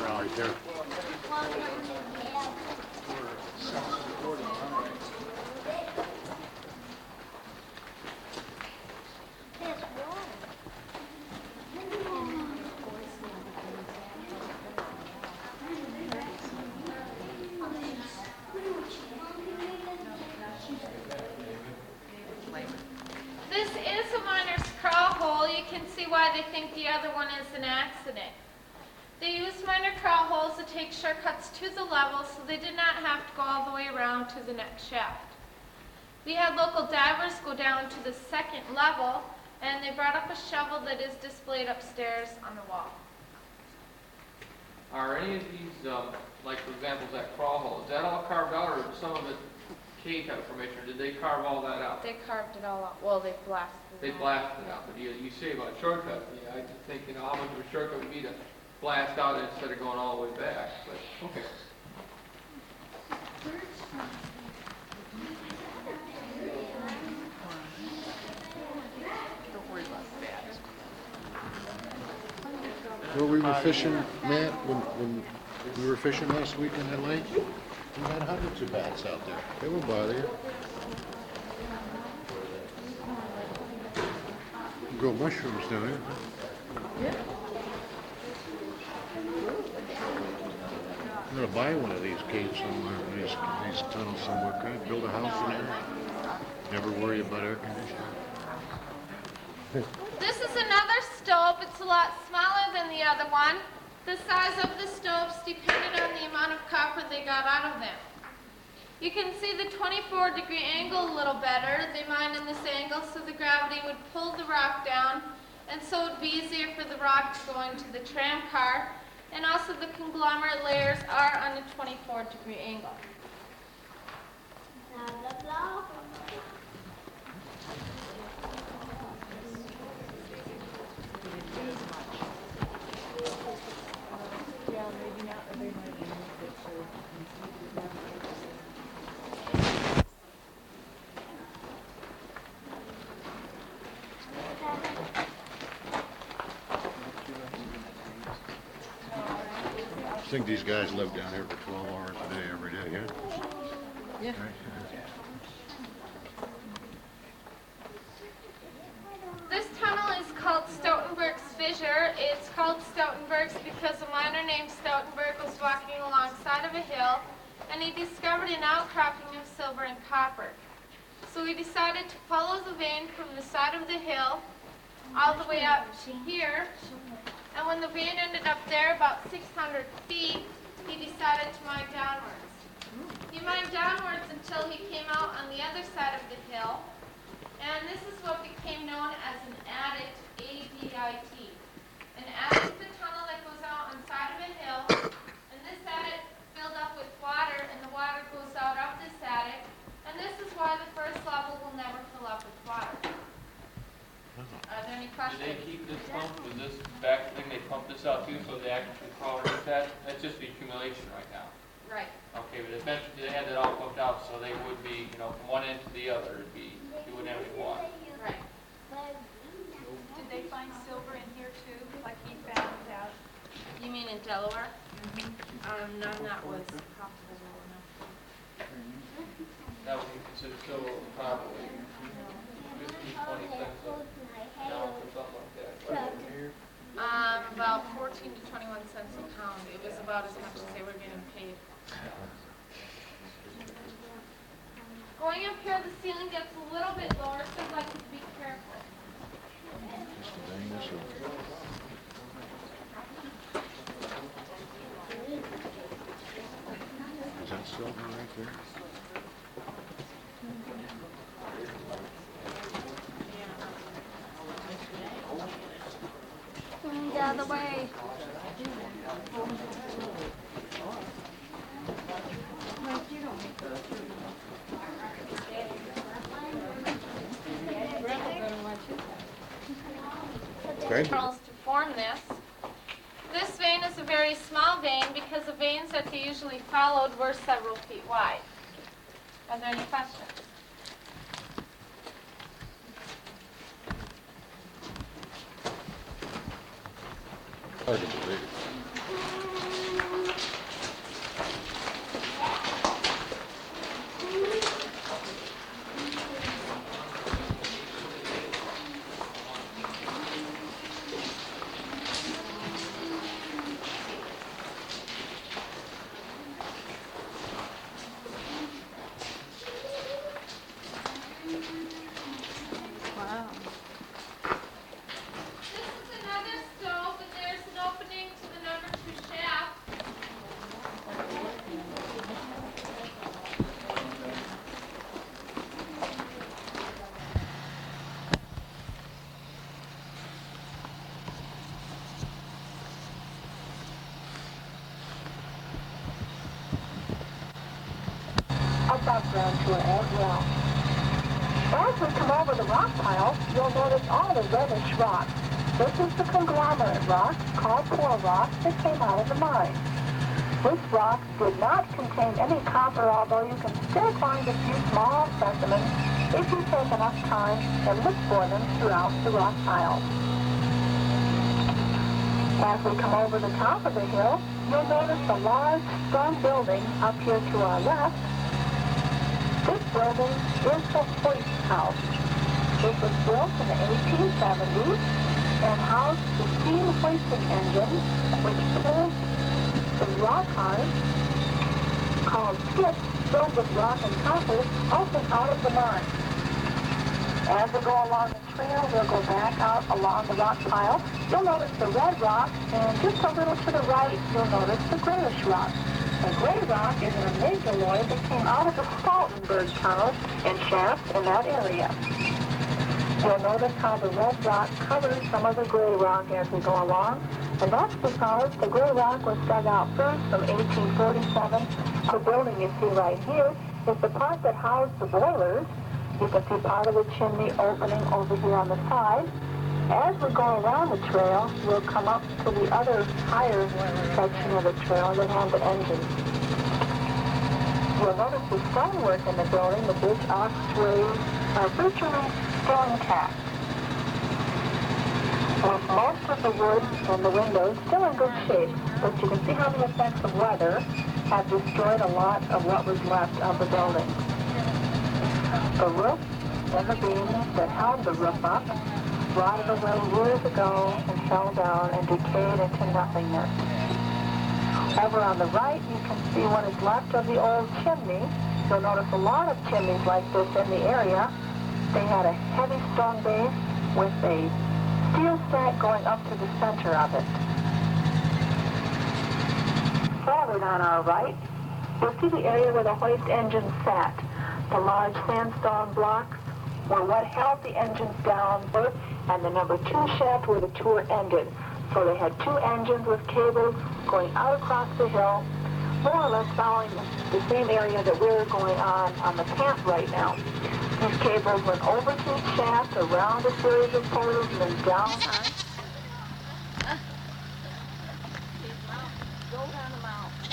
Right there. This is a miner's crawl hole. You can see why they think the other one is an accident. They used miner crawl holes to take shortcuts to the level so they did not have to go all the way around to the next shaft. We had local divers go down to the second level, and they brought up a shovel that is displayed upstairs on the wall. Are any of these, like for example, that crawl hole, is that all carved out, or is some of it cave formation, or did they carve all that out? They carved it all out. Well, they blasted They it out. blasted it out, but you say about shortcut, I just think, how much of a shortcut would be to blast out instead of going all the way back, but, okay. Don't worry about that. Where we were fishing, Matt, when we were fishing last week in that lake, we had hundreds of bats out there. They won't bother you. Grow mushrooms down there. I'm gonna buy one of these caves somewhere, these tunnels somewhere. Can I build a house in there? Never worry about air conditioning. This is another stove. It's a lot smaller than the other one. The size of the stoves depended on the amount of copper they got out of them. You can see the 24-degree angle a little better. They mined in this angle so the gravity would pull the rock down, and so it would be easier for the rock to go into the tram car. and also the conglomerate layers are on a 24-degree angle. Blah, blah, blah. I think these guys live down here for 12 hours a day, every day, yeah? Yeah. This tunnel is called Stoutenberg's Fissure. It's called Stoutenberg's because a miner named Stoutenberg was walking alongside of a hill and he discovered an outcropping of silver and copper. So he decided to follow the vein from the side of the hill all the way up to here. And when the vein ended up there, about 600 feet, he decided to mine downwards. He mined downwards until he came out on the other side of the hill. And this is what became known as an adit, A-D-I-T. An adit is a tunnel that goes out on the side of a hill, and this adit filled up with water, and the water goes out of this adit, and this is why the first level will never fill up with water. Are there any Do questions? they keep this pump, with this back thing, they pump this out too, so they actually tolerate that? That's just the accumulation right now. Right. Okay, but eventually they had that all pumped out, so they would be, from one end to the other, you wouldn't have any water. Right. Did they find silver in here too, like he found out? You mean in Delaware? None that was profitable enough. That would be considered silver, probably 15, 20 cents a pound or something like that. About 14 to 21 cents a pound. It was about as much as they were getting paid. Going up here, the ceiling gets a little bit lower, so I'd like you to be careful. Just to bang this over. Is that silver right there? The other way. Okay. Minerals to form this. This vein is a very small vein because the veins that they usually followed were several feet wide. Are there any questions? Hard to believe it. Wow. This is another stove, and there's an opening to the number 2 shaft. A background tour as well. As we come over the rock pile, you'll notice all the reddish rock. This is the conglomerate rock, called poor rock, that came out of the mine. This rock did not contain any copper, although you can still find a few small specimens if you take enough time and look for them throughout the rock pile. As we come over the top of the hill, you'll notice a large stone building up here to our left. This building is the hoist house. It was built in the 1870s and housed the steam hoisting engine, which pulled the rock cars, called skips, filled with rock and copper, often out of the mine. As we go along the trail, we'll go back out along the rock pile. You'll notice the red rock, and just a little to the right, you'll notice the grayish rock. The gray rock is an amygdaloid that came out of the Stoutenberg tunnel and shaft in that area. You'll notice how the red rock covers some of the gray rock as we go along. And that's because the gray rock was dug out first from 1847. The building you see right here is the part that housed the boilers. You can see part of the chimney opening over here on the side. As we go around the trail, we'll come up to the other higher section of the trail that had the engine. You'll notice the stonework in the building, the big archways, are virtually stone capped, with most of the wood and the windows still in good shape, but you can see how the effects of weather have destroyed a lot of what was left of the building. The roof and the beams that held the roof up rotted away years ago and fell down and decayed into nothingness. Over on the right, you can see what is left of the old chimney. You'll notice a lot of chimneys like this in the area. They had a heavy stone base with a steel stack going up to the center of it. Forward on our right, you'll see the area where the hoist engine sat. The large sandstone blocks were what held the engines down, and the number 2 shaft where the tour ended. So they had 2 engines with cables going out across the hill, more or less following the same area that we're going on the camp right now. These cables went over to each shaft, around a series of portals, and then down. Go down the mountain.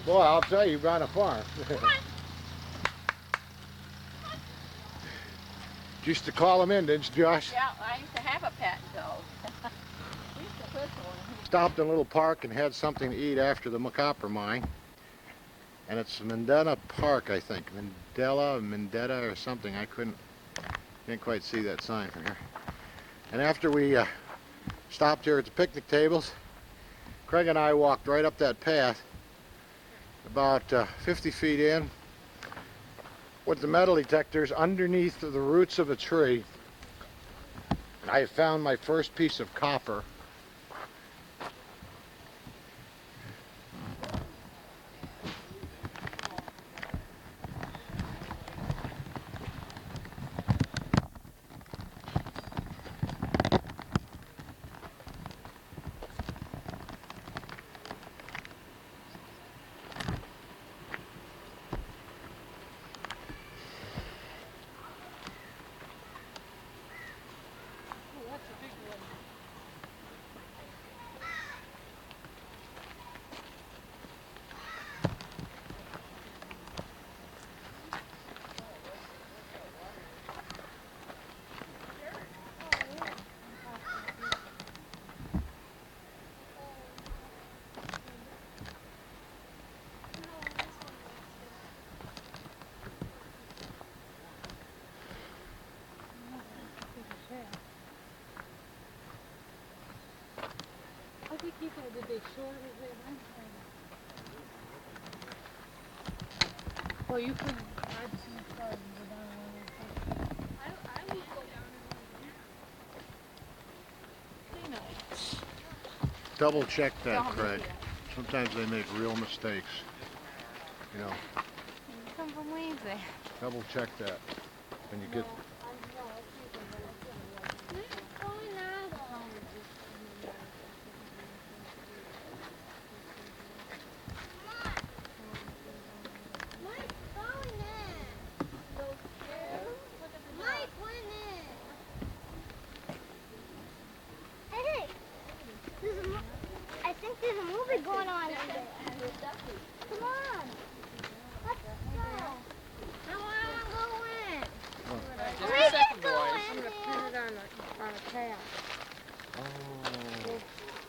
Boy, I'll tell you, you've gone far. Used to call them in, didn't you, Josh? Yeah, I used to have a pet dog. We used to put one. Stopped in a little park and had something to eat after the copper mine. And it's Mendana Park, I think. Mendetta or something. Didn't quite see that sign from here. And after we stopped here at the picnic tables, Craig and I walked right up that path, about 50 feet in, with the metal detectors underneath the roots of a tree. And I found my first piece of copper. Did they short it there? Well, you could. I'd see cars and go down one of those. I would go down and Double check that, Craig. Sometimes they make real mistakes. You know. Come from Wednesday. Double check that when you get. Going on. Come on. Let's go. I want to go in. Just We a second, can go boys. in I'm gonna pin it on a tab. Oh.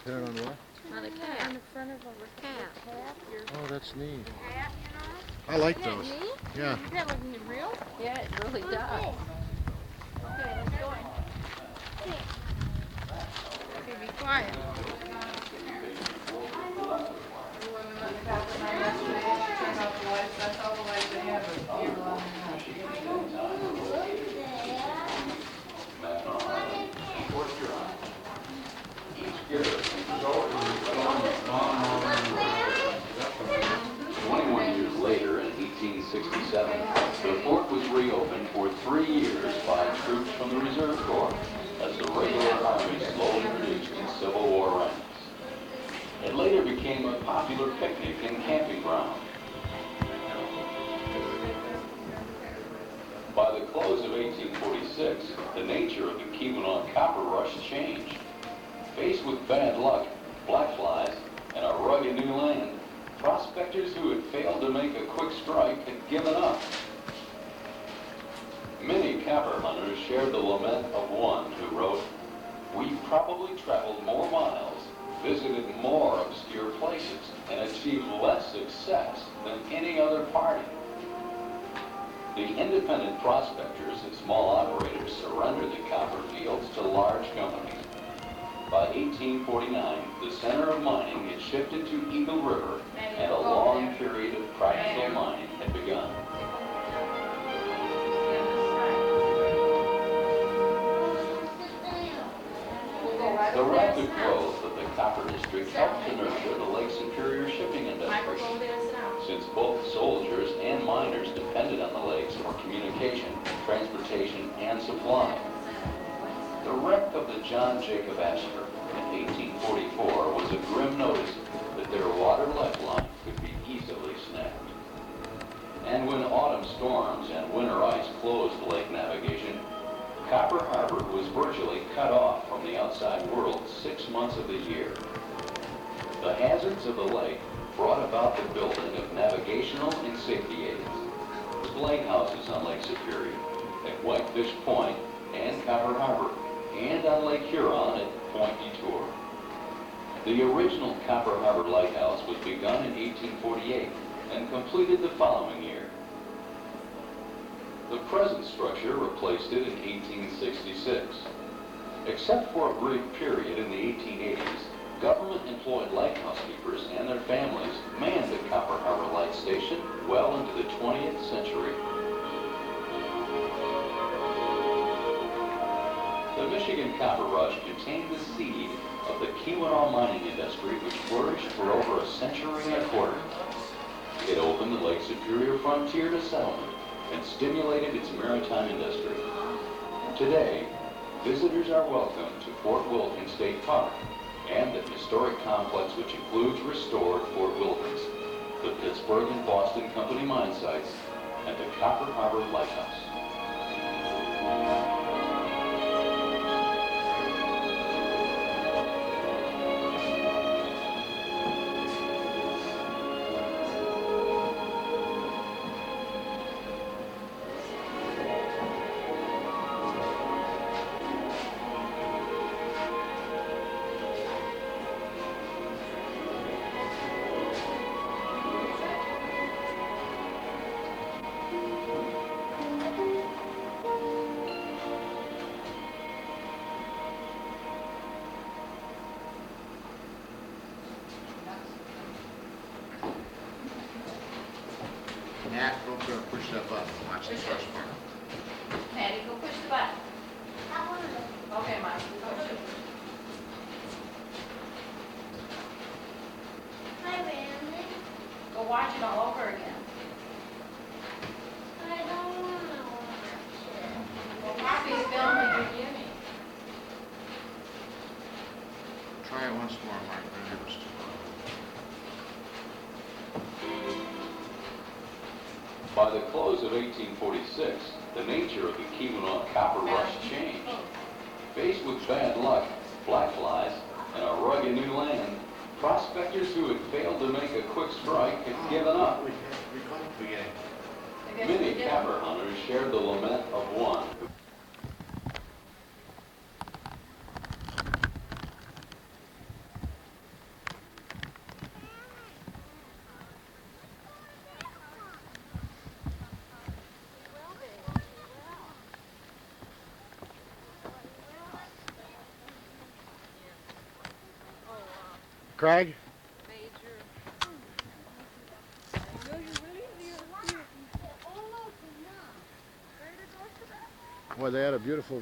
Put it on what? On the cap. On the front of a cap. Oh, that's neat. Hat, you know? I like those. Yeah. Does that look real? Yeah, it really does. Okay, let's go in. Okay, be quiet. Later, in 1867, the fort was reopened for 3 years became a popular picnic and camping ground. By the close of 1846, the nature of the Keweenaw copper rush changed. Faced with bad luck, black flies, and a rugged new land, prospectors who had failed to make a quick strike had given up. Many copper hunters shared the lament of one who wrote, "We've probably traveled more miles, visited more obscure places, and achieved less success than any other party." The independent prospectors and small operators surrendered the copper fields to large companies. By 1849, the center of mining had shifted to Eagle River, and a long period of practical mining had begun. The rapid growth of the copper district helped to nurture the Lake Superior shipping industry, since both soldiers and miners depended on the lakes for communication, transportation, and supply. The wreck of the John Jacob Astor in 1844 was a grim notice that their water lifeline could be easily snapped. And when autumn storms and winter ice closed lake navigation, Copper Harbor was virtually cut off from the outside world 6 months of the year. The hazards of the lake brought about the building of navigational and safety aids, lighthouses on Lake Superior, at Whitefish Point and Copper Harbor, and on Lake Huron at Point Detour. The original Copper Harbor Lighthouse was begun in 1848 and completed the following year. The present structure replaced it in 1866. Except for a brief period in the 1880s, government-employed lighthouse keepers and their families manned the Copper Harbor Light Station well into the 20th century. The Michigan Copper Rush contained the seed of the Keweenaw mining industry, which flourished for over a century and a quarter. It opened the Lake Superior frontier to settlement and stimulated its maritime industry. Today, visitors are welcome to Fort Wilkins State Park and the historic complex, which includes restored Fort Wilkins, the Pittsburgh and Boston Company mine sites, and the Copper Harbor Lighthouse. Nat, go up there and push that button. Watch the first part. Maddie, go push the button. Okay, Mom, push it. Hi, Randy. Go watch it all over again. I don't want to watch it. Well, Poppy's filming your Jimmy. Try it once more, Mark. Maybe it was too loud. By the close of 1846, the nature of the Keweenaw copper rush changed. Faced with bad luck, black flies, and a rugged new land, prospectors who had failed to make a quick strike had given up. Many copper hunters shared the lament of one who Craig? Well, they had a beautiful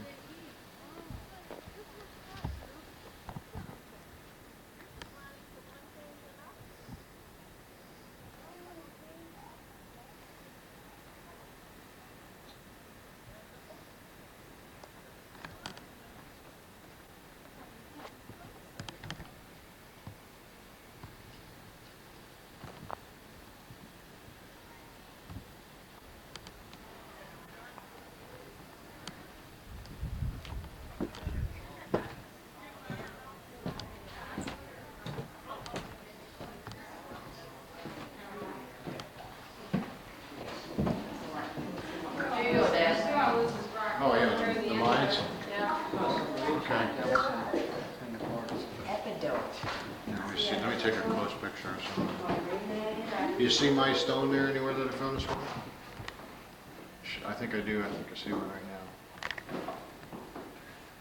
you see my stone there anywhere that I found this one? I think I do. I think I see one right now.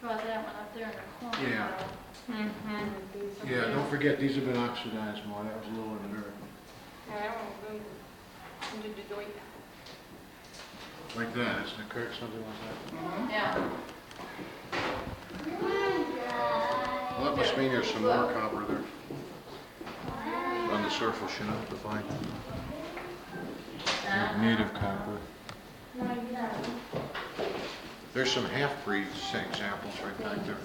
Well, that one up there in the corner. Yeah. Mm-hmm. Yeah, don't forget, these have been oxidized more. That was a little in the dirt. Like that, isn't it, Kirk? Something like that? Yeah. Well, that must mean there's some more copper there. On the surface, you know, to find. Native copper. There's some half-breed examples right back there.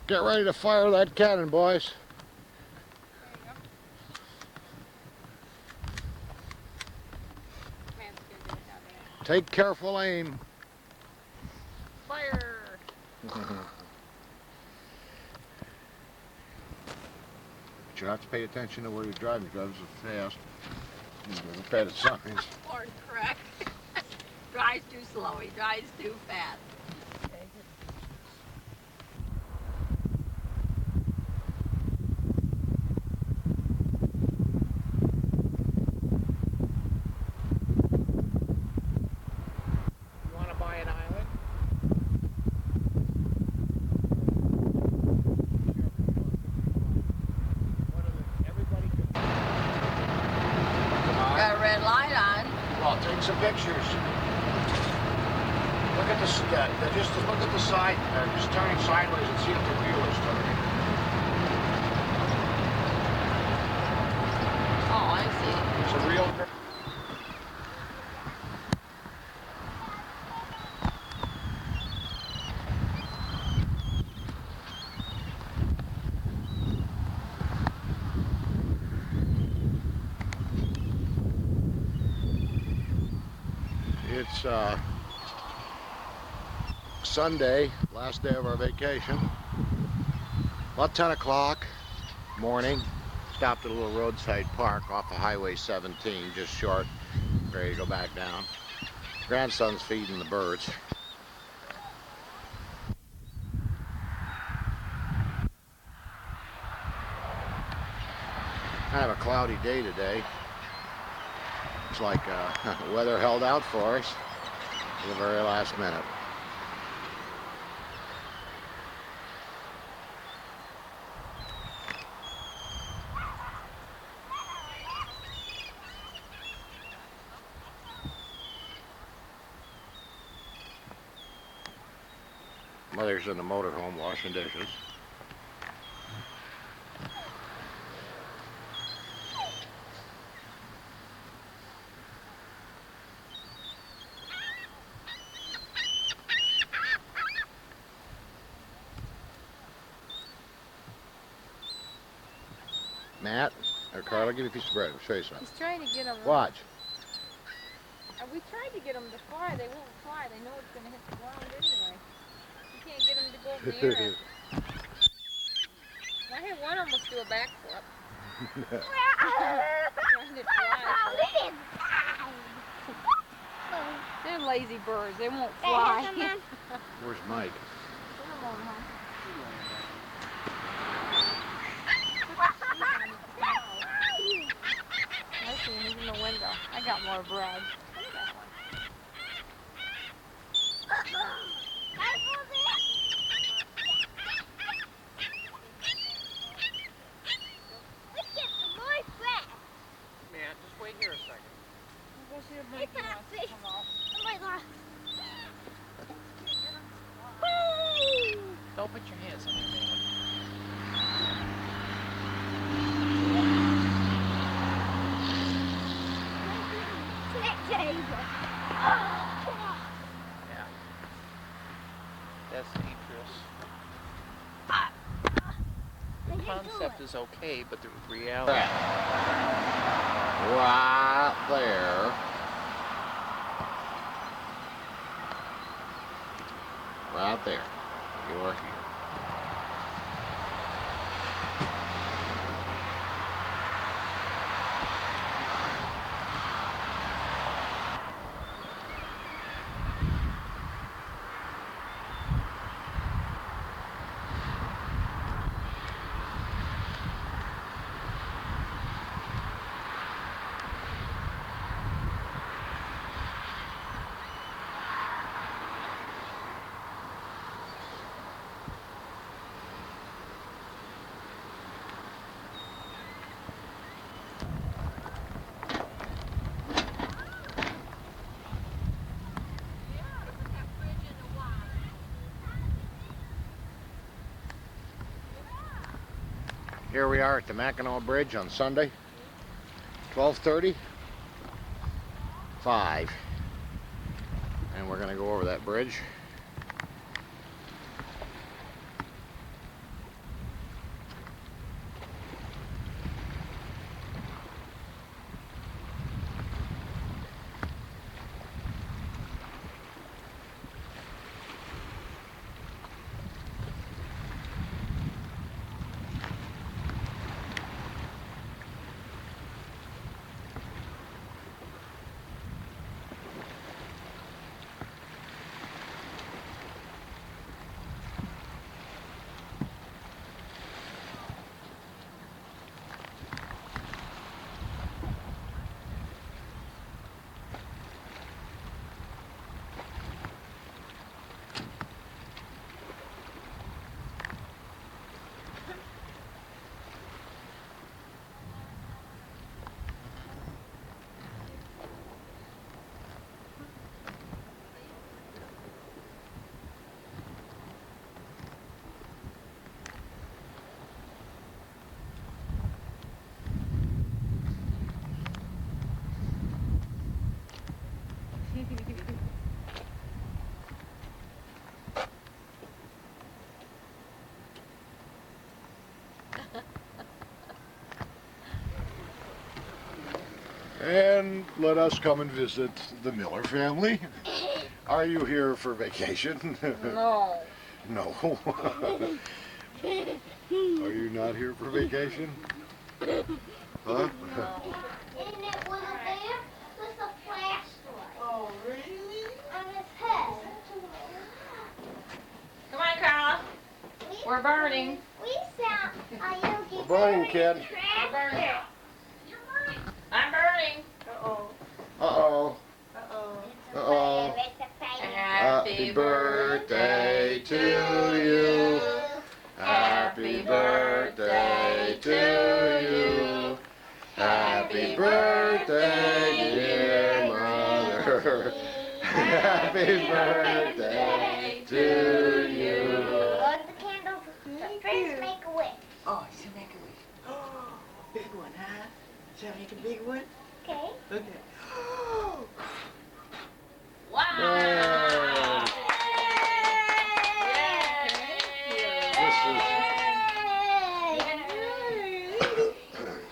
Get ready to fire that cannon, boys. Take careful aim. Fire! But you have to pay attention to where you're driving. You're driving so fast. You pay the signs. Lord, correct. Drives too slow, he drives too fast. You want to buy an island? Everybody could. Got a red light on. Well, take some pictures. Look at this. Just look at the side. Just turning sideways and see if the wheel is turning. Oh, I see. It's a real. It's Sunday, last day of our vacation. About 10 o'clock morning. Stopped at a little roadside park off of Highway 17, just short. Ready to go back down. Grandson's feeding the birds. Kind of a cloudy day today. Looks like weather held out for us at the very last minute. Mother's in the motorhome washing dishes. Matt, or Carla, give me a piece of bread. I'll show you something. He's trying to get them. Watch. We tried to get them to fly. They won't fly. They know it's going to hit the ground anyway. You can't get them to go in the air. I had one almost do a backflip. Trying to fly. They're lazy birds. They won't fly. Where's Mike? I see him. He's in the window. I got more bread. Man, just wait here a second. Go see if Mikey wants to come out. Oh my God. Don't put your hands on your man. Yeah. That's dangerous. The concept is okay, but the reality... Right there. Right there. You're here. Here we are at the Mackinac Bridge on Sunday, 12:30, 5, and we're going to go over that bridge. And let us come and visit the Miller family. Are you here for vacation? No. No. Are you not here for vacation? Huh? And it was there with a flashlight. Oh, really? On his head. Come on, Carla. We're burning. We found a Yogi We're burning, kid. tractor. Uh-oh. Uh-oh. Uh-oh. Uh-oh. Happy birthday to you. Happy birthday to you. Happy birthday, dear mother. Happy birthday to you. Blow the candles. First make a wish. Oh, she'll make a wish. Oh, big one, huh? Shall I make a big one? Okay. Okay. Yay.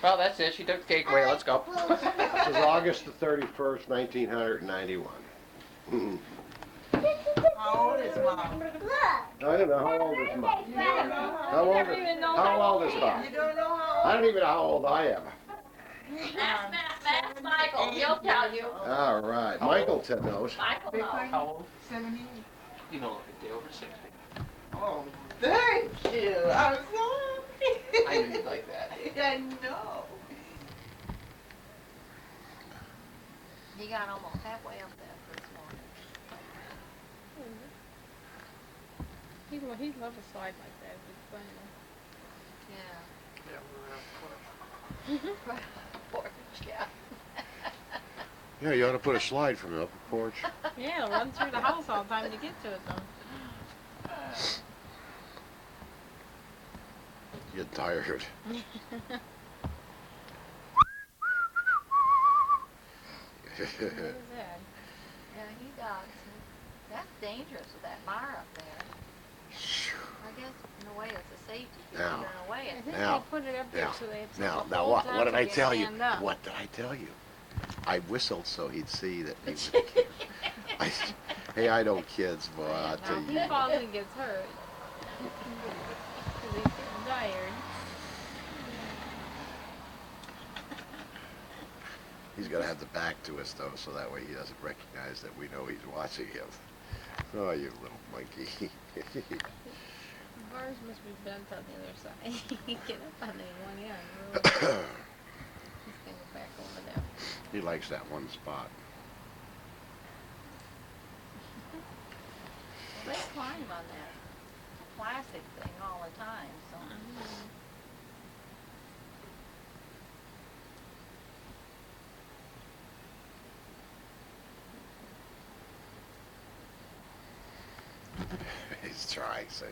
Well, that's it. She took the cake away. Let's go. This is August the 31st, 1991. How old is Mom? Look. I don't know how old is Mom. You don't know How old is Mom? You don't know how I don't even know how old I am. That's Michael. He'll tell you. All right, Michael knows. Michael knows. How old? 70. You know, like they over 60. Oh, thank you. I'm so I knew you'd like that. I know. He got almost halfway up there this morning. He'd love a slide like that. It's funny. Yeah. Porch, yeah. Yeah, you ought to put a slide from the upper porch. Yeah, it'll run through the house all the time to get to it though. Get tired. What is that? Yeah, he does. That's dangerous with that bar up there. I guess in a way it's a safety feature. Now. In a way I it's think Now, they put it up there now, so they have to Now, the whole what time did to I get tell you? stand up. What did I tell you? I whistled so he'd see that he was. Hey, I know kids, boy, I'll tell Now, if you. he falls and gets hurt. Because he's getting tired. He's got to have the back to us, though, so that way he doesn't recognize that we know he's watching him. Oh, you little monkey. The bars must be bent on the other side. He can get up on the one end. Really. He's going to go back over there. He likes that one spot. They climb on that plastic thing all the time, so. He's trying, so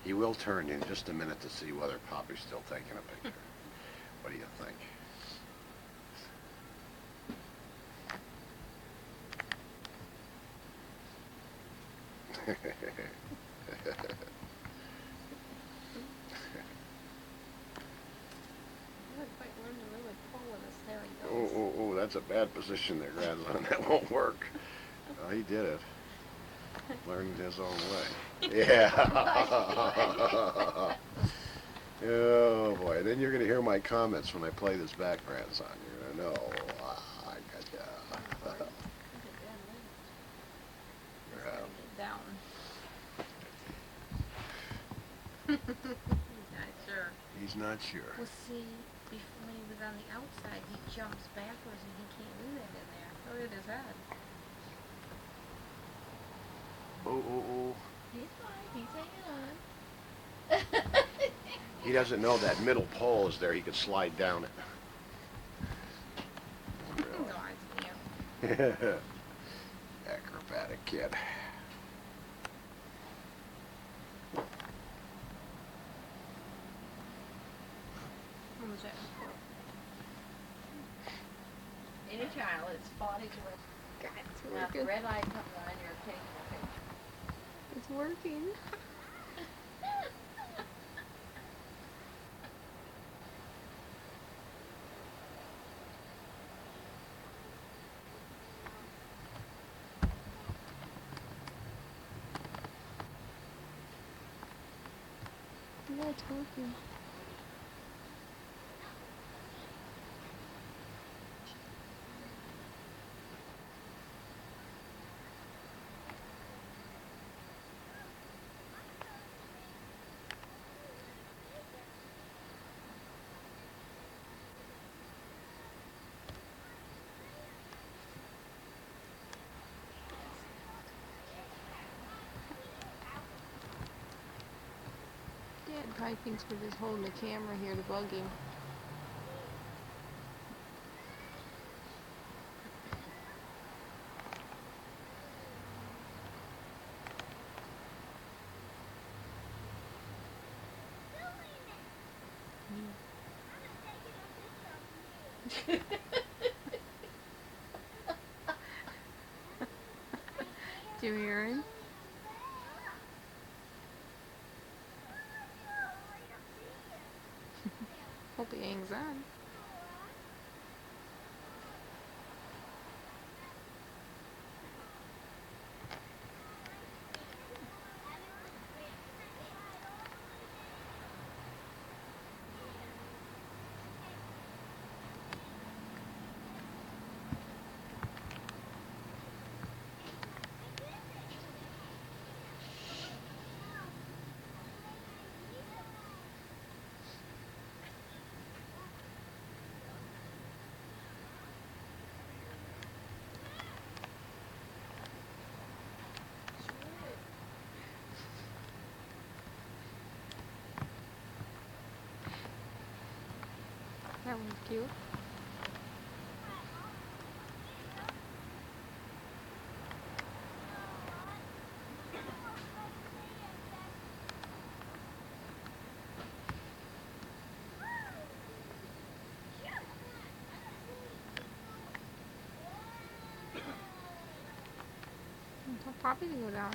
he will turn in just a minute to see whether Poppy's still taking a picture. What do you think? Oh, that's a bad position there, grandson. That won't work. Oh, he did it. Learned his own way. Yeah. Oh, boy. Then you're going to hear my comments when I play this back, grandson. You're going to know. I gotcha. Down. He's not sure. Well, see, before when he was on the outside, he jumps backwards and he can't do that in there. Look at his head. Oh. He's fine. He's hanging on. He doesn't know that middle pole is there. He could slide down it. No, I can't. Acrobatic kid. What was that? Any child, it's bodies with God, it's now, if the working. red light comes on, you're taking a picture. It's working. Yeah, it's working. probably thinks we're just holding the camera here to bug him. Do you hear him? Hope he hangs on. That one's cute. Tell Poppy to go down.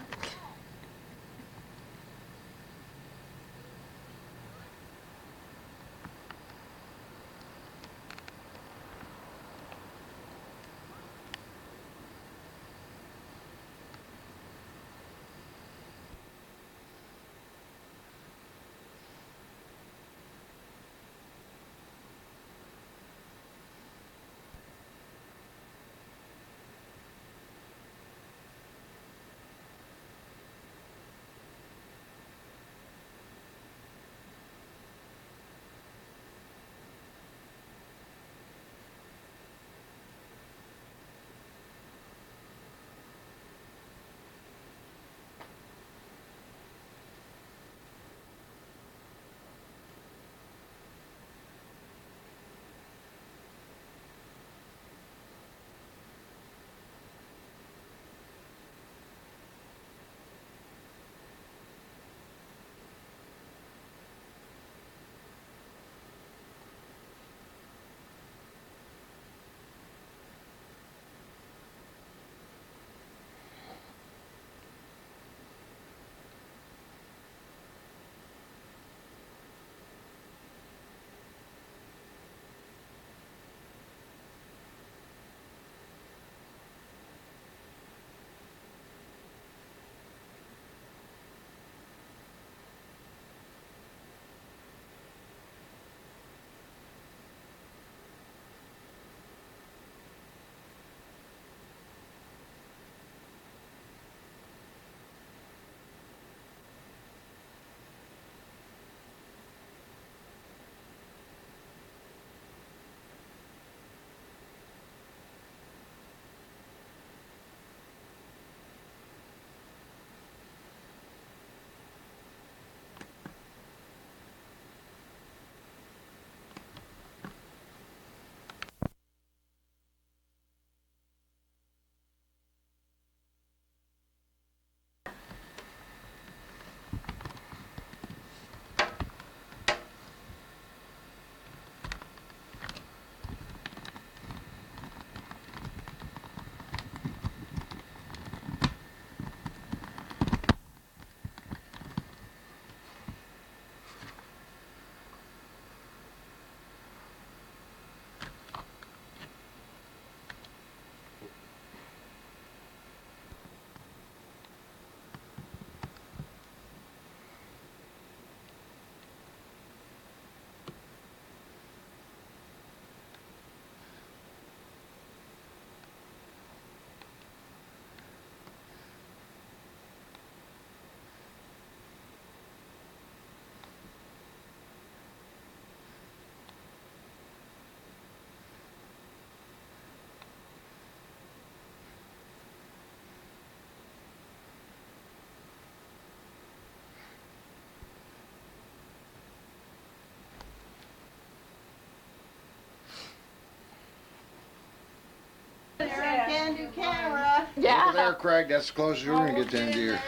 there, Craig. That's the closest you're gonna get to any deer.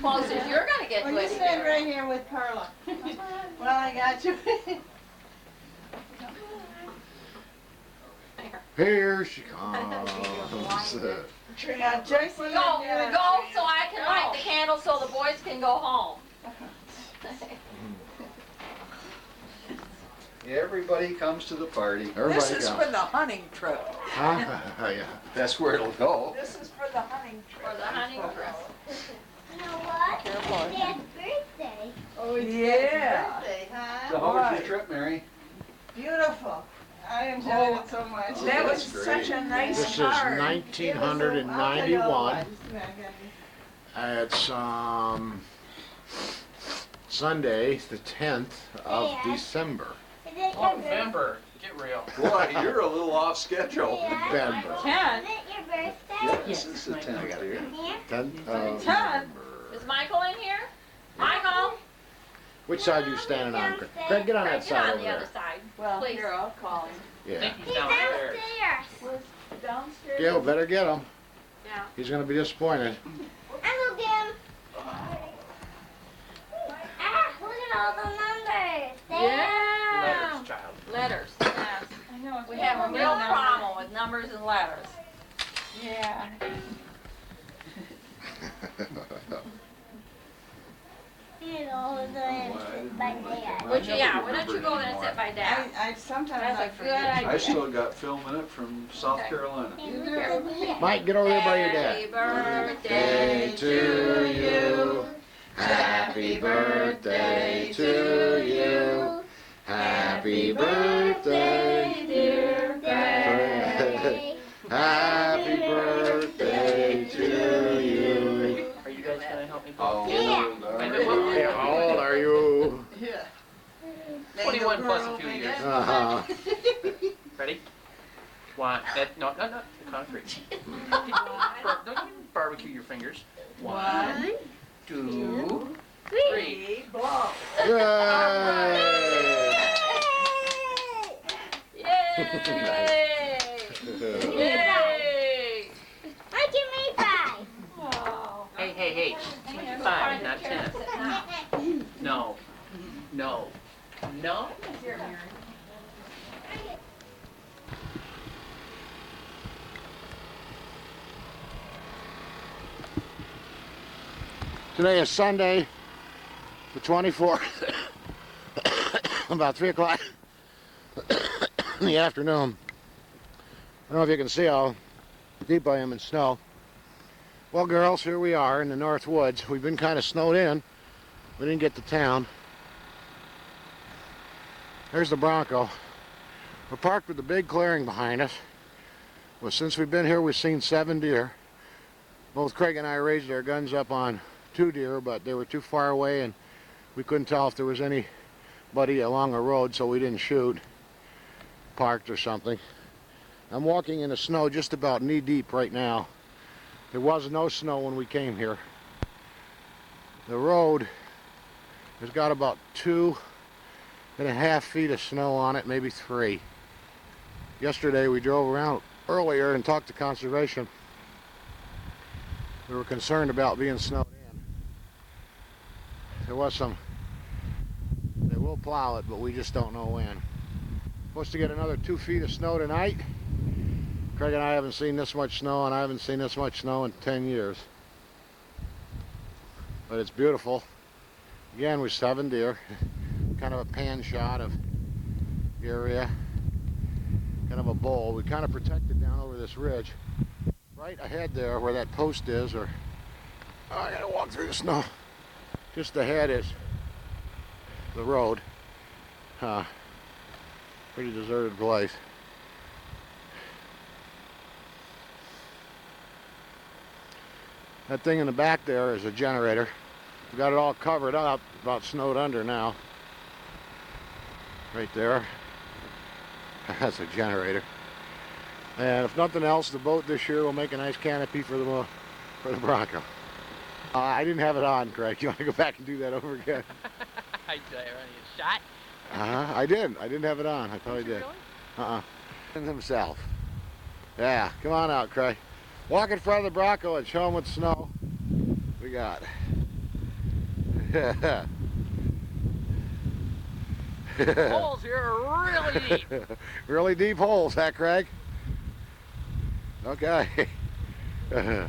Closest you're gonna get Well, to you it stand here. right here with Carla. Well, I got you. Here she comes. Now, Joyce, Go, go, so I can light the candle so the boys can go home. Everybody comes to the party. Everybody This is comes. for the hunting trip. Huh? Yeah. That's where it'll go. This is for the hunting trip. For the hunting trip. You know what? It's Dad's birthday. Oh, yeah. Birthday, huh? So how was your trip, Mary? Beautiful. I enjoyed it so much. That was That's such a nice This is card. 1991. It's Sunday, the 10th of Yeah. December. Is it Oh, your birthday? November, get real. Boy, you're a little off schedule. November. Is it your birthday? This is the 10th, dear. Yeah. 10th of Ten. November. Is Michael in here? Michael, Which side are you standing on, Craig? Craig, get on that get side on over the there. other side. Well, Please. here, I'll call him. I Yeah. think he's He's downstairs. downstairs. Downstairs. Gil, better get him. Yeah. He's gonna be disappointed. I'm gonna get him. Ah, look at all the numbers. Yeah. Letters, child. Letters, yes. I know. We have a real problem with numbers and letters. Yeah. You know, the answers by Dad. Would you, yeah, why don't you go there and sit by Dad? I sometimes That's I a good forget. idea. I still got film in it from South Okay. Carolina. And look at this. Mike, get over there by your dad. Happy birthday to you. Happy birthday to you. Happy birthday, dear Craig. Happy birthday to you. Are you guys gonna help me? How Yeah. old are Wait a you? minute, Hey, how old are you? Yeah. 21 plus a few years. Uh-huh. Ready? One, no, the concrete. No, don't barbecue your fingers. One, two, three. Blow. Yay! Yay! Yay! Why'd you make five? Oh. Hey, 5, not 10. No, no, no. Today is Sunday, the 24th, about 3 o'clock in the afternoon. I don't know if you can see how deep I am in snow. Well, girls, here we are in the North Woods. We've been kind of snowed in. We didn't get to town. There's the Bronco. We're parked with the big clearing behind us. Well, since we've been here, we've seen 7 deer. Both Craig and I raised our guns up on 2 deer, but they were too far away and we couldn't tell if there was anybody along the road, so we didn't shoot. Parked or something. I'm walking in the snow just about knee deep right now. There was no snow when we came here. The road has got about 2.5 feet of snow on it, maybe 3. Yesterday we drove around earlier and talked to conservation. We were concerned about being snowed in. There was some, they will plow it, but we just don't know when. Supposed to get another 2 feet of snow tonight. Craig and I haven't seen this much snow, and I haven't seen this much snow in 10 years. But it's beautiful. Again, with 7 deer. Kind of a pan shot of the area. Kind of a bowl. We kind of protected down over this ridge. Right ahead there where that post is, or oh, I gotta walk through the snow. Just ahead is the road. Pretty deserted place. That thing in the back there is a generator. We got it all covered up, about snowed under now. Right there. That's a generator. And if nothing else, the boat this year will make a nice canopy for the Bronco. I didn't have it on, Craig. You want to go back and do that over again? I did I run you a shot? I did. I didn't have it on. I thought I did. Really? And himself. Yeah, come on out, Craig. Walk in front of the Bronco and show them what snow we got. Holes here are really deep. Really deep holes, huh, Craig? Okay. You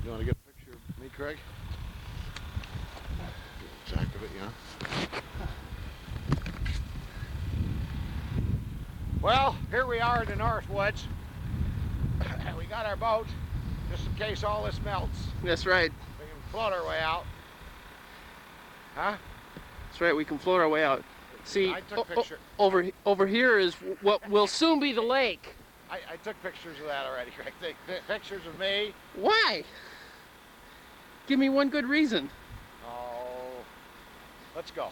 want to get a picture of me, Craig? Exact of it, you know. Well, here we are in the Northwoods. We got our boat, just in case all this melts. That's right. We can float our way out. Huh? That's right. We can float our way out. See, I took picture. over here is what will soon be the lake. I took pictures of that already, Craig. Pictures of me. Why? Give me one good reason. Oh, let's go.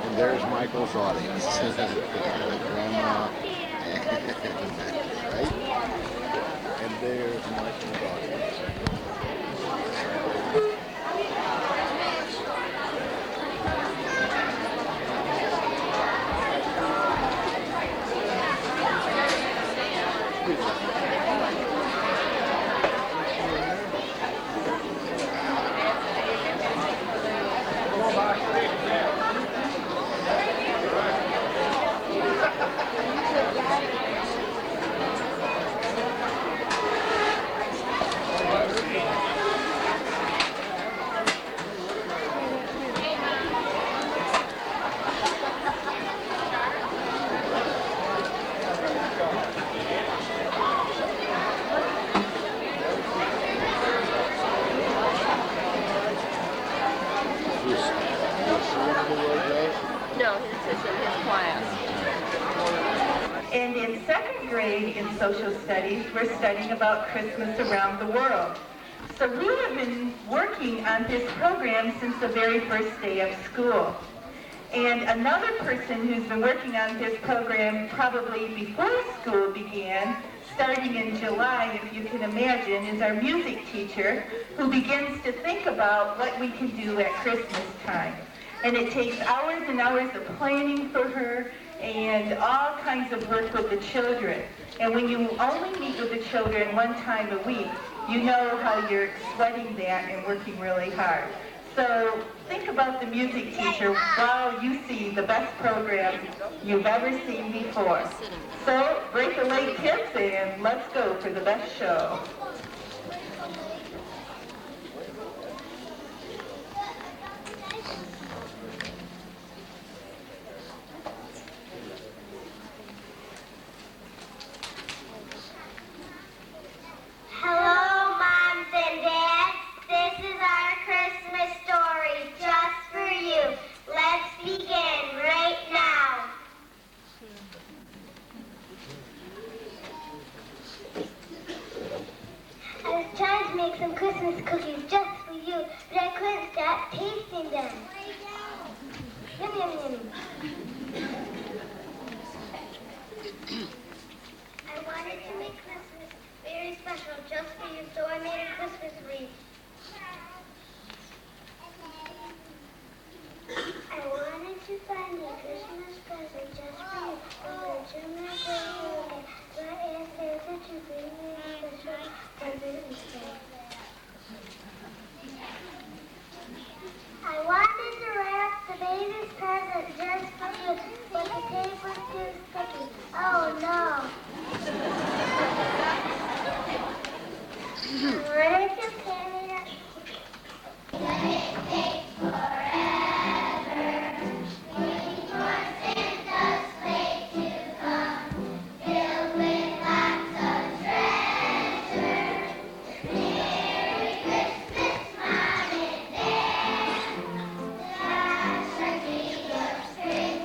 And there's Michael's audience. Grandma. Right? And there's Michael's audience. And in second grade in social studies, we're studying about Christmas around the world. So we have been working on this program since the very first day of school. And another person who's been working on this program probably before school began, starting in July, if you can imagine, is our music teacher, who begins to think about what we can do at Christmas time. And it takes hours and hours of planning for her and all kinds of work with the children. And when you only meet with the children one time a week, you know how you're sweating that and working really hard. So think about the music teacher while you see the best program you've ever seen before. So break a leg, kids, and let's go for the best show. Hello, moms and dads. This is our Christmas story just for you. Let's begin right now. I was trying to make some Christmas cookies just for you, but I couldn't stop tasting them. Yum, yum, yum. I wanted to make Christmas very special just for you, so I made a Christmas wreath. I wanted to find a Christmas present just for you, but I Santa to bring me a special present instead. I wanted to wrap the baby's present just for you, but the tape was too sticky. Oh no. I wanted to carry it. Let it take forever. Waiting for Santa's sleigh to come, filled with lots of treasure. Merry Christmas, Mom and Dad. The turkey of spring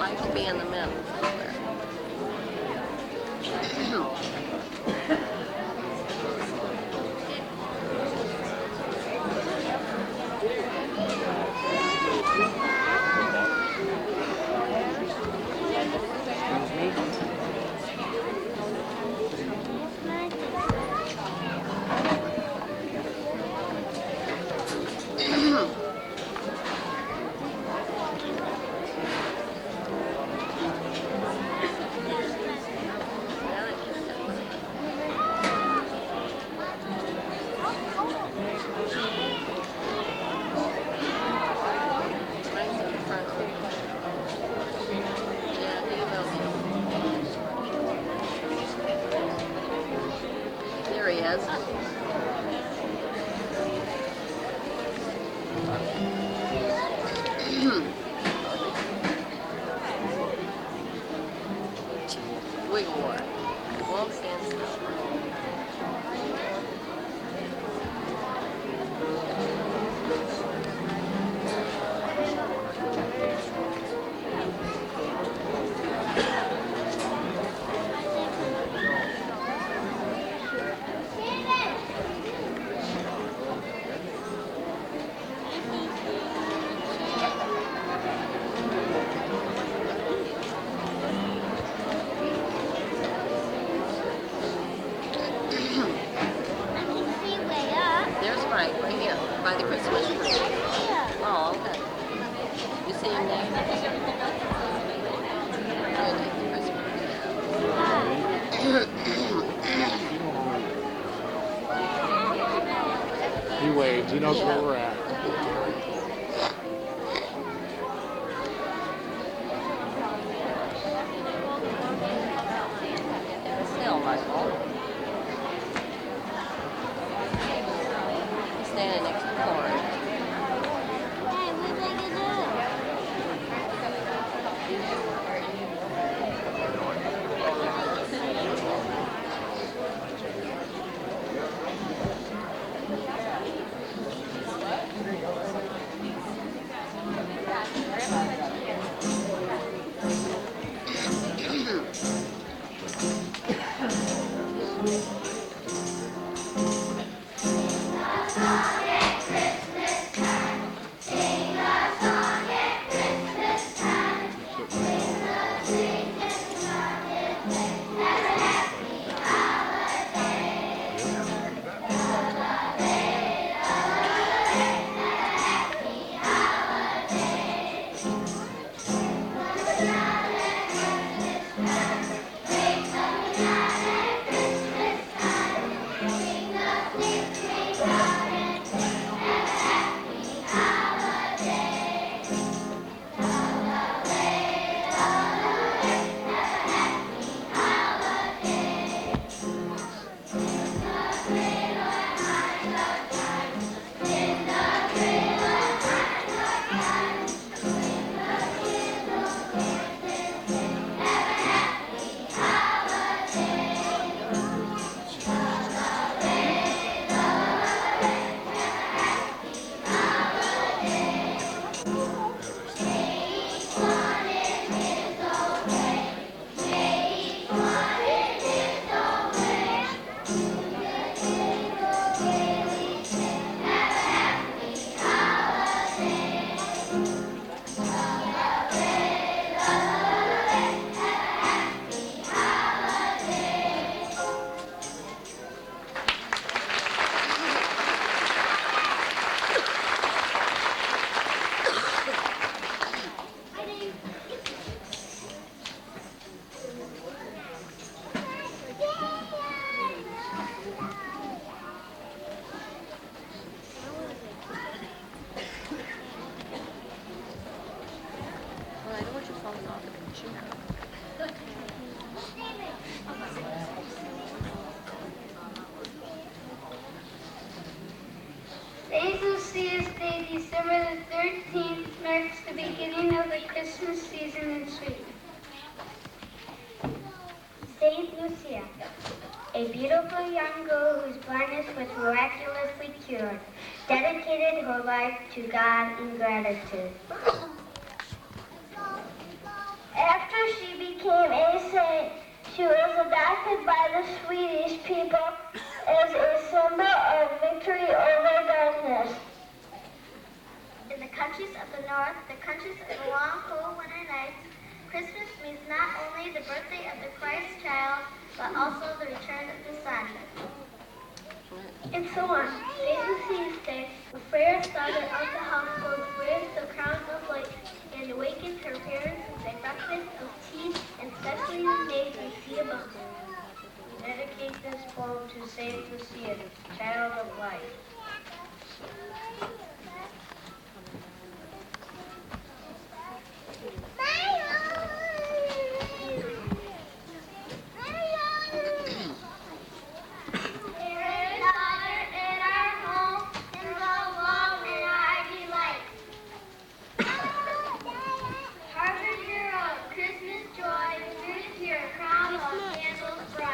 I should be in the middle somewhere. There he is. Wiggle war. Won't stand still. There's Frank, right here, by the Christmas tree. Oh, okay. You see him there? Underneath the Christmas tree. He waves. He knows where we're at. Still, Michael. He's standing next to Corey. Hey, what are they gonna Solstice Day, December the 13th, marks the beginning of the Christmas season in Sweden. Saint Lucia, a beautiful young girl whose blindness was miraculously cured, dedicated her life to God in gratitude. crafted by the Swedish people as a symbol of victory over darkness. In the countries of the north, the countries of the long, cold winter nights, Christmas means not only the birthday of the Christ child, but also the return of the sun. And so on. Days Tuesday, the fair started out the household with the crowns of light and awakened her parents with a breakfast of tea and specially the days we see above. We dedicate this poem to Saint Lucia, child of light.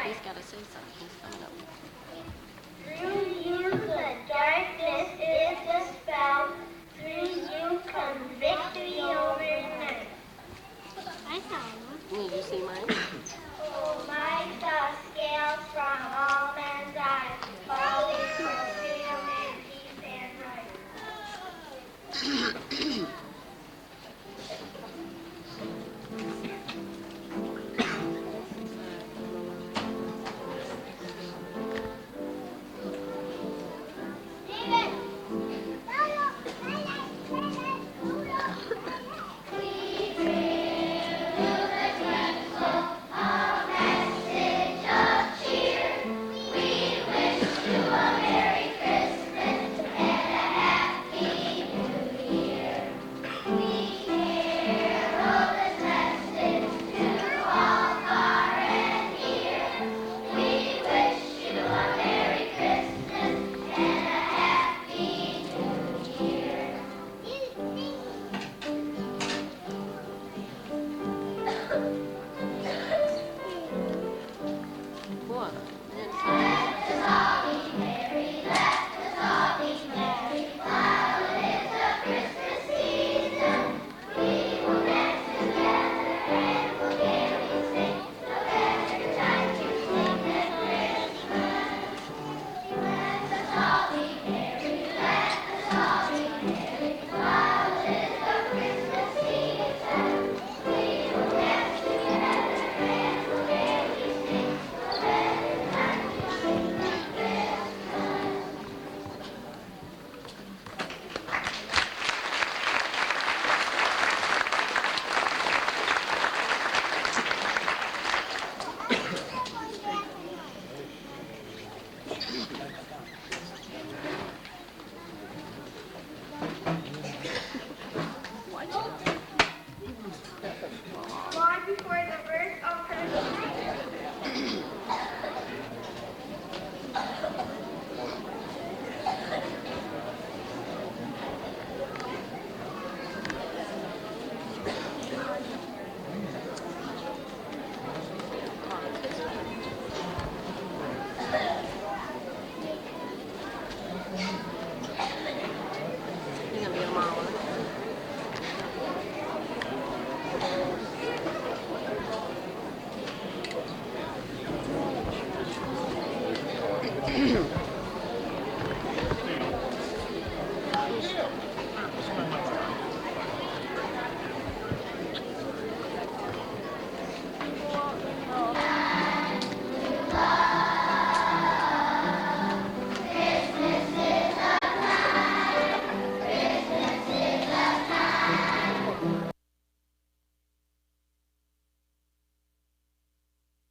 He's got to say something. He's coming up. Through you the darkness is dispelled. Through you comes victory over night. Did you see mine?